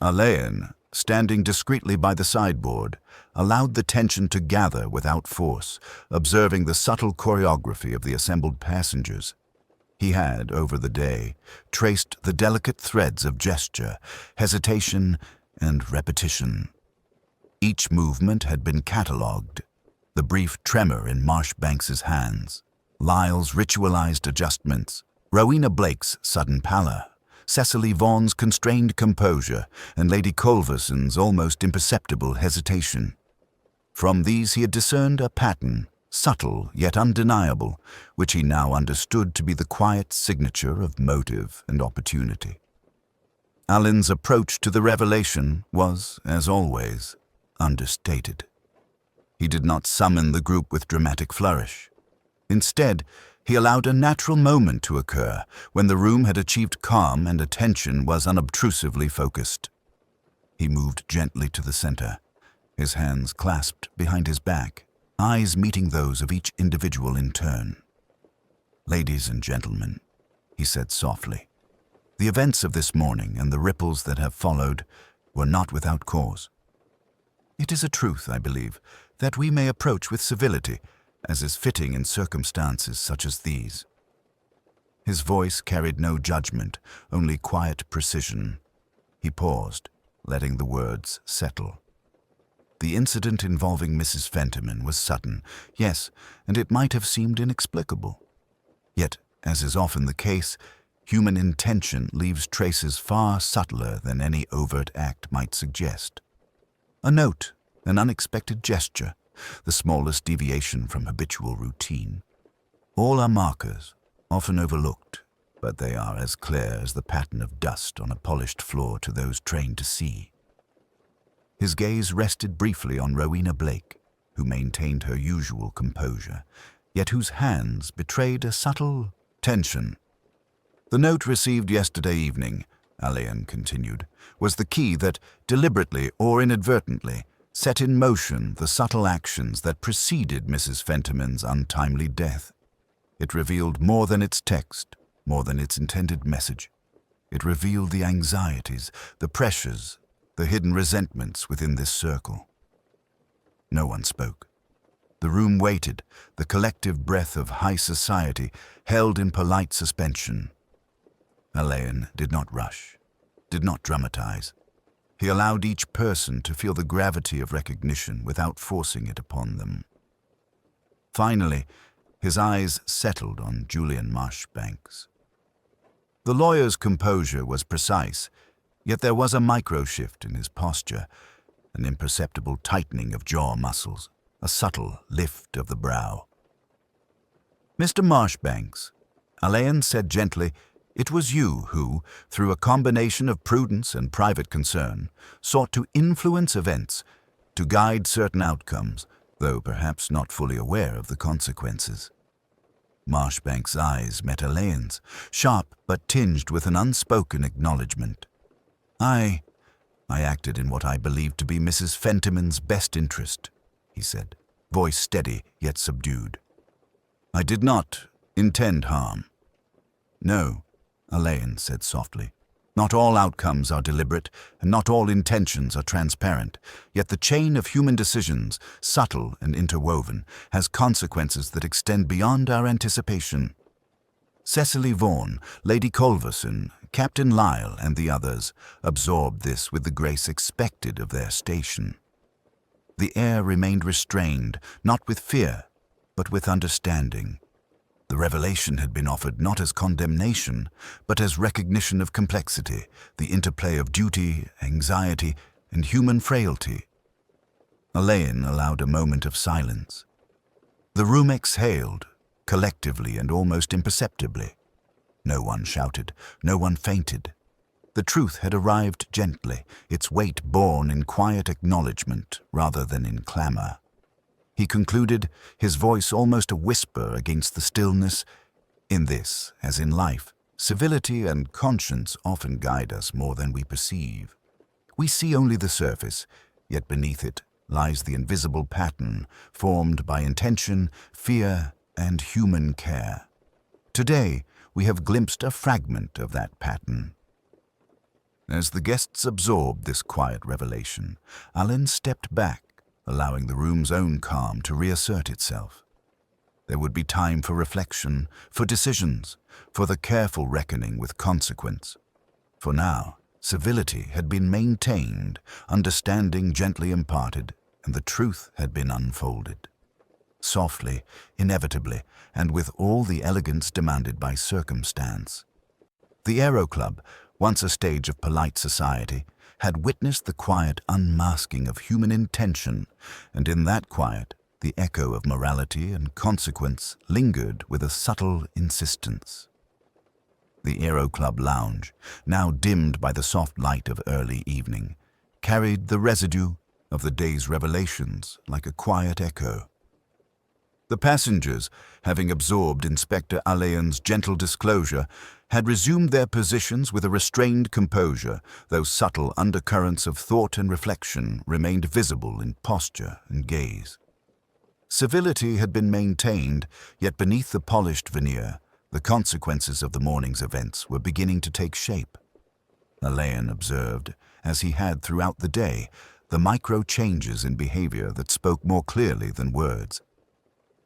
Alleyn, standing discreetly by the sideboard, allowed the tension to gather without force, observing the subtle choreography of the assembled passengers. He had, over the day, traced the delicate threads of gesture, hesitation, and repetition. Each movement had been catalogued. The brief tremor in Marshbanks's hands, Lyle's ritualized adjustments, Rowena Blake's sudden pallor, Cecily Vaughan's constrained composure, and Lady Culverson's almost imperceptible hesitation. From these he had discerned a pattern, subtle yet undeniable, which he now understood to be the quiet signature of motive and opportunity. Alleyn's approach to the revelation was, as always, understated. He did not summon the group with dramatic flourish. Instead, he allowed a natural moment to occur when the room had achieved calm and attention was unobtrusively focused. He moved gently to the center, his hands clasped behind his back, eyes meeting those of each individual in turn. "Ladies and gentlemen," he said softly, "the events of this morning and the ripples that have followed were not without cause. It is a truth, I believe, that we may approach with civility, as is fitting in circumstances such as these." His voice carried no judgment, only quiet precision. He paused, letting the words settle. The incident involving Mrs. Fentiman was sudden, yes, and it might have seemed inexplicable. Yet, as is often the case, human intention leaves traces far subtler than any overt act might suggest. A note, an unexpected gesture, the smallest deviation from habitual routine. All are markers, often overlooked, but they are as clear as the pattern of dust on a polished floor to those trained to see. His gaze rested briefly on Rowena Blake, who maintained her usual composure, yet whose hands betrayed a subtle tension. "The note received yesterday evening," Alleyn continued, "was the key that, deliberately or inadvertently, set in motion the subtle actions that preceded Mrs. Fentiman's untimely death. It revealed more than its text, more than its intended message. It revealed the anxieties, the pressures, the hidden resentments within this circle." No one spoke. The room waited, the collective breath of high society held in polite suspension. Alleyn did not rush, did not dramatize. He allowed each person to feel the gravity of recognition without forcing it upon them. Finally, his eyes settled on Julian Marshbanks. The lawyer's composure was precise, yet there was a micro-shift in his posture, an imperceptible tightening of jaw muscles, a subtle lift of the brow. "Mr. Marshbanks," Alleyn said gently, "it was you who, through a combination of prudence and private concern, sought to influence events, to guide certain outcomes, though perhaps not fully aware of the consequences." Marshbanks' eyes met Alleyn's, sharp but tinged with an unspoken acknowledgement. I acted in what I believed to be Mrs. Fentiman's best interest," he said, voice steady yet subdued. "I did not intend harm." "No," Alleyn said softly. "Not all outcomes are deliberate, and not all intentions are transparent. Yet the chain of human decisions, subtle and interwoven, has consequences that extend beyond our anticipation. Cecily Vaughan, Lady Culverson, Captain Lyle, and the others absorbed this with the grace expected of their station." The air remained restrained, not with fear, but with understanding. The revelation had been offered not as condemnation, but as recognition of complexity, the interplay of duty, anxiety, and human frailty. Alleyn allowed a moment of silence. The room exhaled, collectively and almost imperceptibly. No one shouted, no one fainted. The truth had arrived gently, its weight borne in quiet acknowledgement rather than in clamor. He concluded, his voice almost a whisper against the stillness, "In this, as in life, civility and conscience often guide us more than we perceive. We see only the surface, yet beneath it lies the invisible pattern formed by intention, fear, and human care. Today, we have glimpsed a fragment of that pattern." As the guests absorbed this quiet revelation, Alleyn stepped back, allowing the room's own calm to reassert itself. There would be time for reflection, for decisions, for the careful reckoning with consequence. For now, civility had been maintained, understanding gently imparted, and the truth had been unfolded. Softly, inevitably, and with all the elegance demanded by circumstance. The Aero Club, once a stage of polite society, had witnessed the quiet unmasking of human intention, and in that quiet, the echo of morality and consequence lingered with a subtle insistence. The Aero Club lounge, now dimmed by the soft light of early evening, carried the residue of the day's revelations like a quiet echo. The passengers, having absorbed Inspector Alleyn's gentle disclosure, had resumed their positions with a restrained composure, though subtle undercurrents of thought and reflection remained visible in posture and gaze. Civility had been maintained, yet beneath the polished veneer, the consequences of the morning's events were beginning to take shape. Alleyn observed, as he had throughout the day, the micro-changes in behavior that spoke more clearly than words.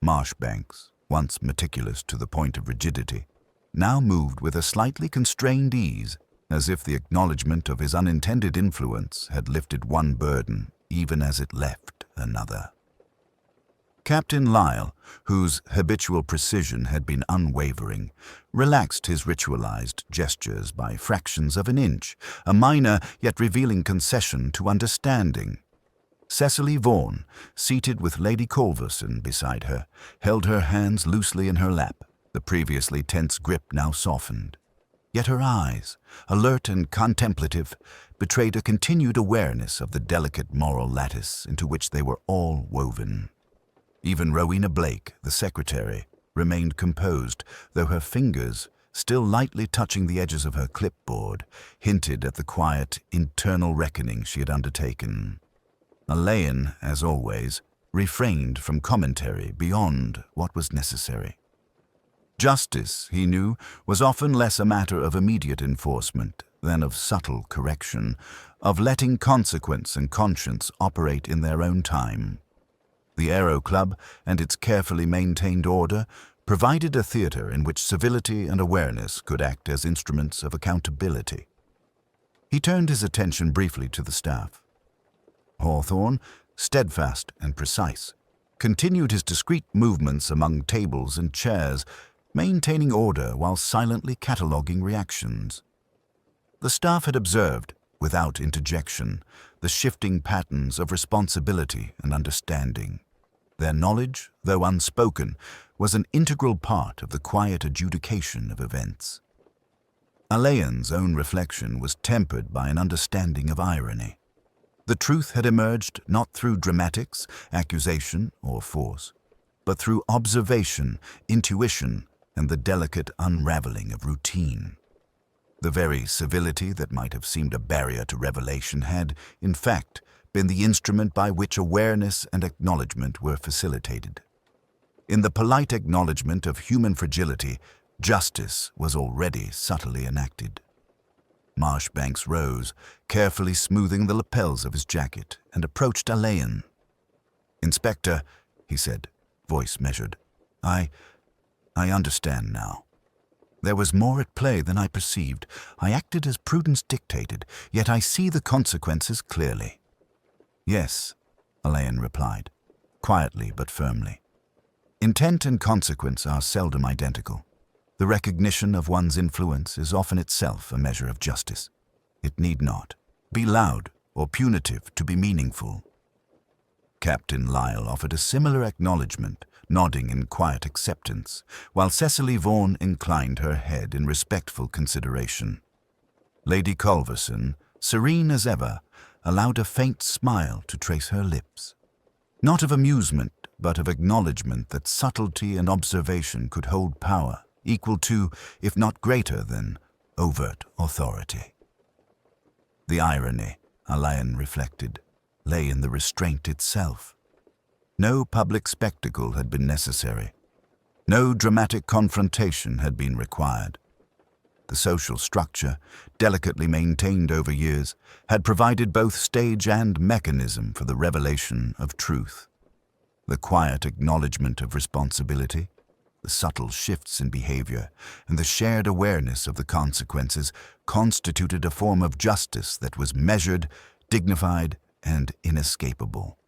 Marshbanks, once meticulous to the point of rigidity, now moved with a slightly constrained ease, as if the acknowledgement of his unintended influence had lifted one burden even as it left another. Captain Lyle, whose habitual precision had been unwavering, relaxed his ritualized gestures by fractions of an inch, a minor yet revealing concession to understanding. Cecily Vaughan, seated with Lady Culverson beside her, held her hands loosely in her lap, the previously tense grip now softened. Yet her eyes, alert and contemplative, betrayed a continued awareness of the delicate moral lattice into which they were all woven. Even Rowena Blake, the secretary, remained composed, though her fingers, still lightly touching the edges of her clipboard, hinted at the quiet, internal reckoning she had undertaken. Alleyn, as always, refrained from commentary beyond what was necessary. Justice, he knew, was often less a matter of immediate enforcement than of subtle correction, of letting consequence and conscience operate in their own time. The Aero Club and its carefully maintained order provided a theater in which civility and awareness could act as instruments of accountability. He turned his attention briefly to the staff. Hawthorne, steadfast and precise, continued his discreet movements among tables and chairs, maintaining order while silently cataloguing reactions. The staff had observed, without interjection, the shifting patterns of responsibility and understanding. Their knowledge, though unspoken, was an integral part of the quiet adjudication of events. Alleyn's own reflection was tempered by an understanding of irony. The truth had emerged not through dramatics, accusation, or force, but through observation, intuition, and the delicate unraveling of routine. The very civility that might have seemed a barrier to revelation had, in fact, been the instrument by which awareness and acknowledgement were facilitated. In the polite acknowledgement of human fragility, justice was already subtly enacted. Marshbanks rose, carefully smoothing the lapels of his jacket, and approached Alleyn. "Inspector," he said, voice measured, I understand now. There was more at play than I perceived. I acted as prudence dictated, yet I see the consequences clearly." "Yes," Alleyn replied, quietly but firmly. "Intent and consequence are seldom identical. The recognition of one's influence is often itself a measure of justice. It need not be loud or punitive to be meaningful." Captain Lyle offered a similar acknowledgement, nodding in quiet acceptance, while Cecily Vaughan inclined her head in respectful consideration. Lady Culverson, serene as ever, allowed a faint smile to trace her lips. Not of amusement, but of acknowledgement that subtlety and observation could hold power, equal to, if not greater than, overt authority. The irony, Alleyn reflected, lay in the restraint itself. No public spectacle had been necessary. No dramatic confrontation had been required. The social structure, delicately maintained over years, had provided both stage and mechanism for the revelation of truth. The quiet acknowledgement of responsibility, the subtle shifts in behavior, and the shared awareness of the consequences constituted a form of justice that was measured, dignified, and inescapable.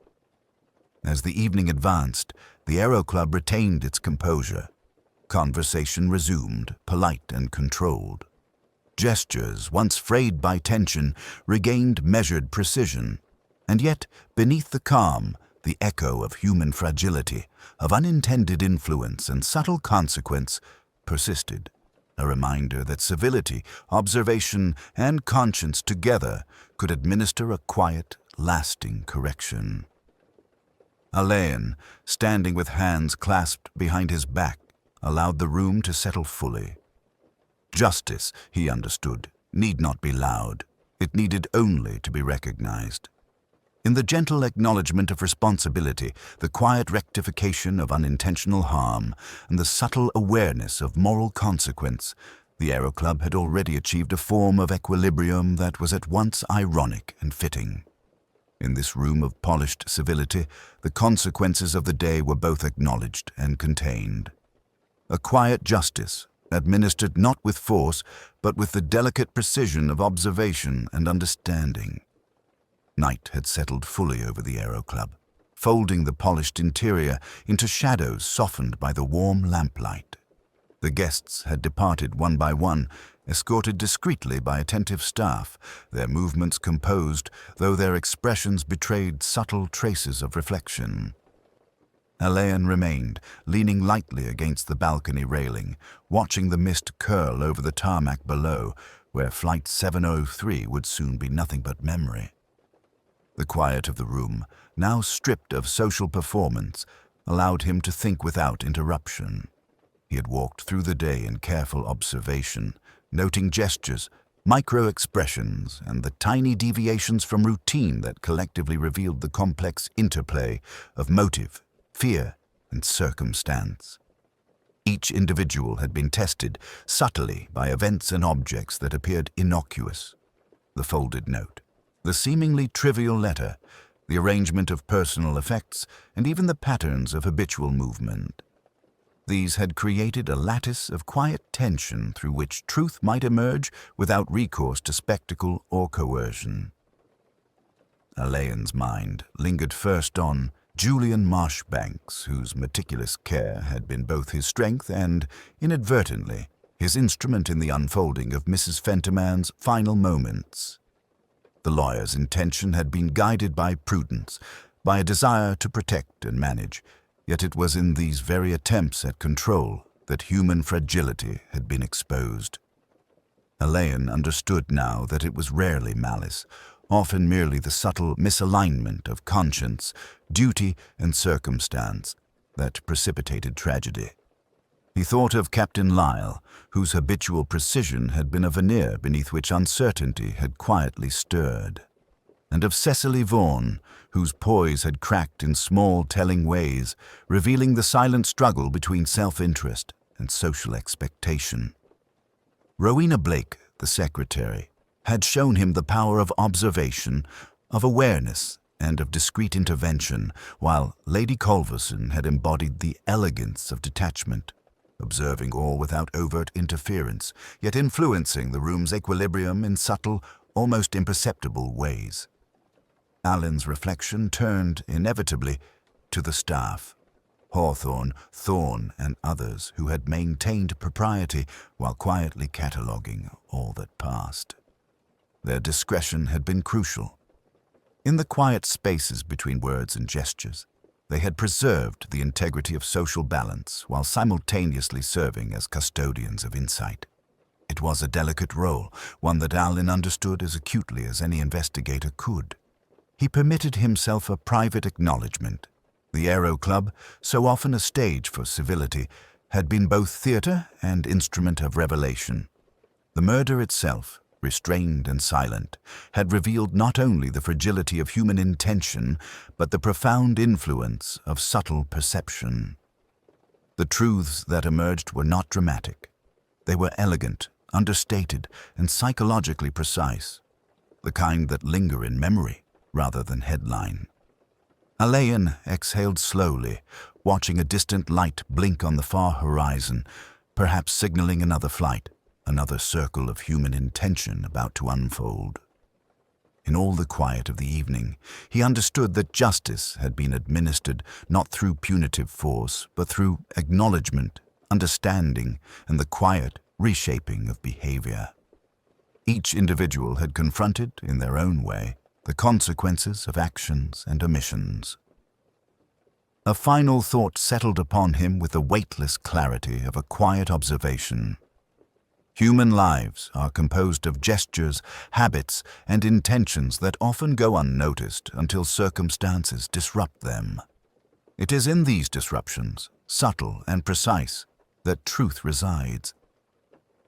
As the evening advanced, the Aero Club retained its composure. Conversation resumed, polite and controlled. Gestures, once frayed by tension, regained measured precision. And yet, beneath the calm, the echo of human fragility, of unintended influence and subtle consequence, persisted, a reminder that civility, observation, and conscience together could administer a quiet, lasting correction. Alleyn, standing with hands clasped behind his back, allowed the room to settle fully. Justice, he understood, need not be loud. It needed only to be recognized. In the gentle acknowledgement of responsibility, the quiet rectification of unintentional harm, and the subtle awareness of moral consequence, the Aero Club had already achieved a form of equilibrium that was at once ironic and fitting. In this room of polished civility, the consequences of the day were both acknowledged and contained. A quiet justice, administered not with force, but with the delicate precision of observation and understanding. Night had settled fully over the Aero Club, folding the polished interior into shadows softened by the warm lamplight. The guests had departed one by one, escorted discreetly by attentive staff, their movements composed, though their expressions betrayed subtle traces of reflection. Alleyn remained, leaning lightly against the balcony railing, watching the mist curl over the tarmac below, where Flight 703 would soon be nothing but memory. The quiet of the room, now stripped of social performance, allowed him to think without interruption. He had walked through the day in careful observation, noting gestures, micro-expressions, and the tiny deviations from routine that collectively revealed the complex interplay of motive, fear, and circumstance. Each individual had been tested subtly by events and objects that appeared innocuous. The folded note, the seemingly trivial letter, the arrangement of personal effects, and even the patterns of habitual movement. These had created a lattice of quiet tension through which truth might emerge without recourse to spectacle or coercion. Alleyn's mind lingered first on Julian Marshbanks, whose meticulous care had been both his strength and, inadvertently, his instrument in the unfolding of Mrs. Fenterman's final moments. The lawyer's intention had been guided by prudence, by a desire to protect and manage, yet it was in these very attempts at control that human fragility had been exposed. Alleyn understood now that it was rarely malice, often merely the subtle misalignment of conscience, duty, and circumstance that precipitated tragedy. He thought of Captain Lyle, whose habitual precision had been a veneer beneath which uncertainty had quietly stirred, and of Cecily Vaughan, whose poise had cracked in small, telling ways, revealing the silent struggle between self-interest and social expectation. Rowena Blake, the secretary, had shown him the power of observation, of awareness, and of discreet intervention, while Lady Culverson had embodied the elegance of detachment, observing all without overt interference, yet influencing the room's equilibrium in subtle, almost imperceptible ways. Alleyn's reflection turned, inevitably, to the staff, Hawthorne, Thorne, and others who had maintained propriety while quietly cataloguing all that passed. Their discretion had been crucial. In the quiet spaces between words and gestures, they had preserved the integrity of social balance while simultaneously serving as custodians of insight. It was a delicate role, one that Alleyn understood as acutely as any investigator could. He permitted himself a private acknowledgement. The Aero Club, so often a stage for civility, had been both theatre and instrument of revelation. The murder itself, restrained and silent, had revealed not only the fragility of human intention, but the profound influence of subtle perception. The truths that emerged were not dramatic. They were elegant, understated, and psychologically precise, the kind that linger in memory rather than headline. Alleyn exhaled slowly, watching a distant light blink on the far horizon, perhaps signaling another flight, another circle of human intention about to unfold. In all the quiet of the evening, he understood that justice had been administered not through punitive force, but through acknowledgement, understanding, and the quiet reshaping of behavior. Each individual had confronted, in their own way, the consequences of actions and omissions. A final thought settled upon him with the weightless clarity of a quiet observation. Human lives are composed of gestures, habits, and intentions that often go unnoticed until circumstances disrupt them. It is in these disruptions, subtle and precise, that truth resides.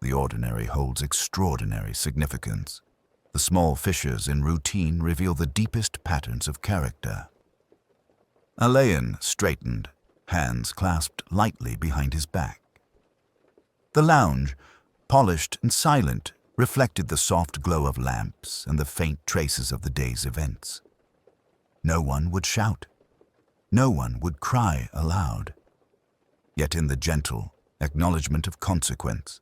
The ordinary holds extraordinary significance. The small fissures in routine reveal the deepest patterns of character. Alleyn straightened, hands clasped lightly behind his back. The lounge, polished and silent, reflected the soft glow of lamps and the faint traces of the day's events. No one would shout. No one would cry aloud. Yet in the gentle acknowledgement of consequence,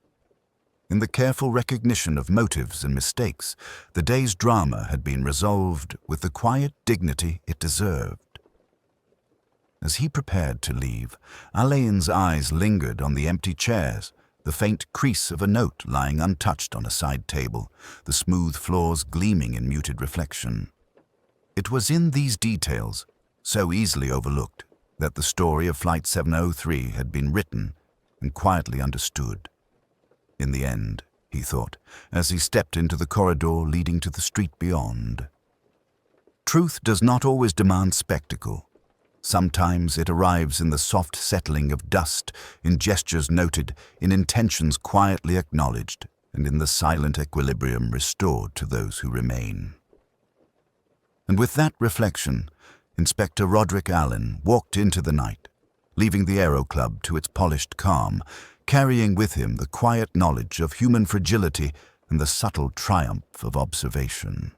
in the careful recognition of motives and mistakes, the day's drama had been resolved with the quiet dignity it deserved. As he prepared to leave, Alleyn's eyes lingered on the empty chairs, the faint crease of a note lying untouched on a side table, the smooth floors gleaming in muted reflection. It was in these details, so easily overlooked, that the story of Flight 703 had been written and quietly understood. In the end, he thought, as he stepped into the corridor leading to the street beyond. Truth does not always demand spectacle. Sometimes it arrives in the soft settling of dust, in gestures noted, in intentions quietly acknowledged, and in the silent equilibrium restored to those who remain. And with that reflection, Inspector Roderick Alleyn walked into the night, leaving the Aero Club to its polished calm, carrying with him the quiet knowledge of human fragility and the subtle triumph of observation.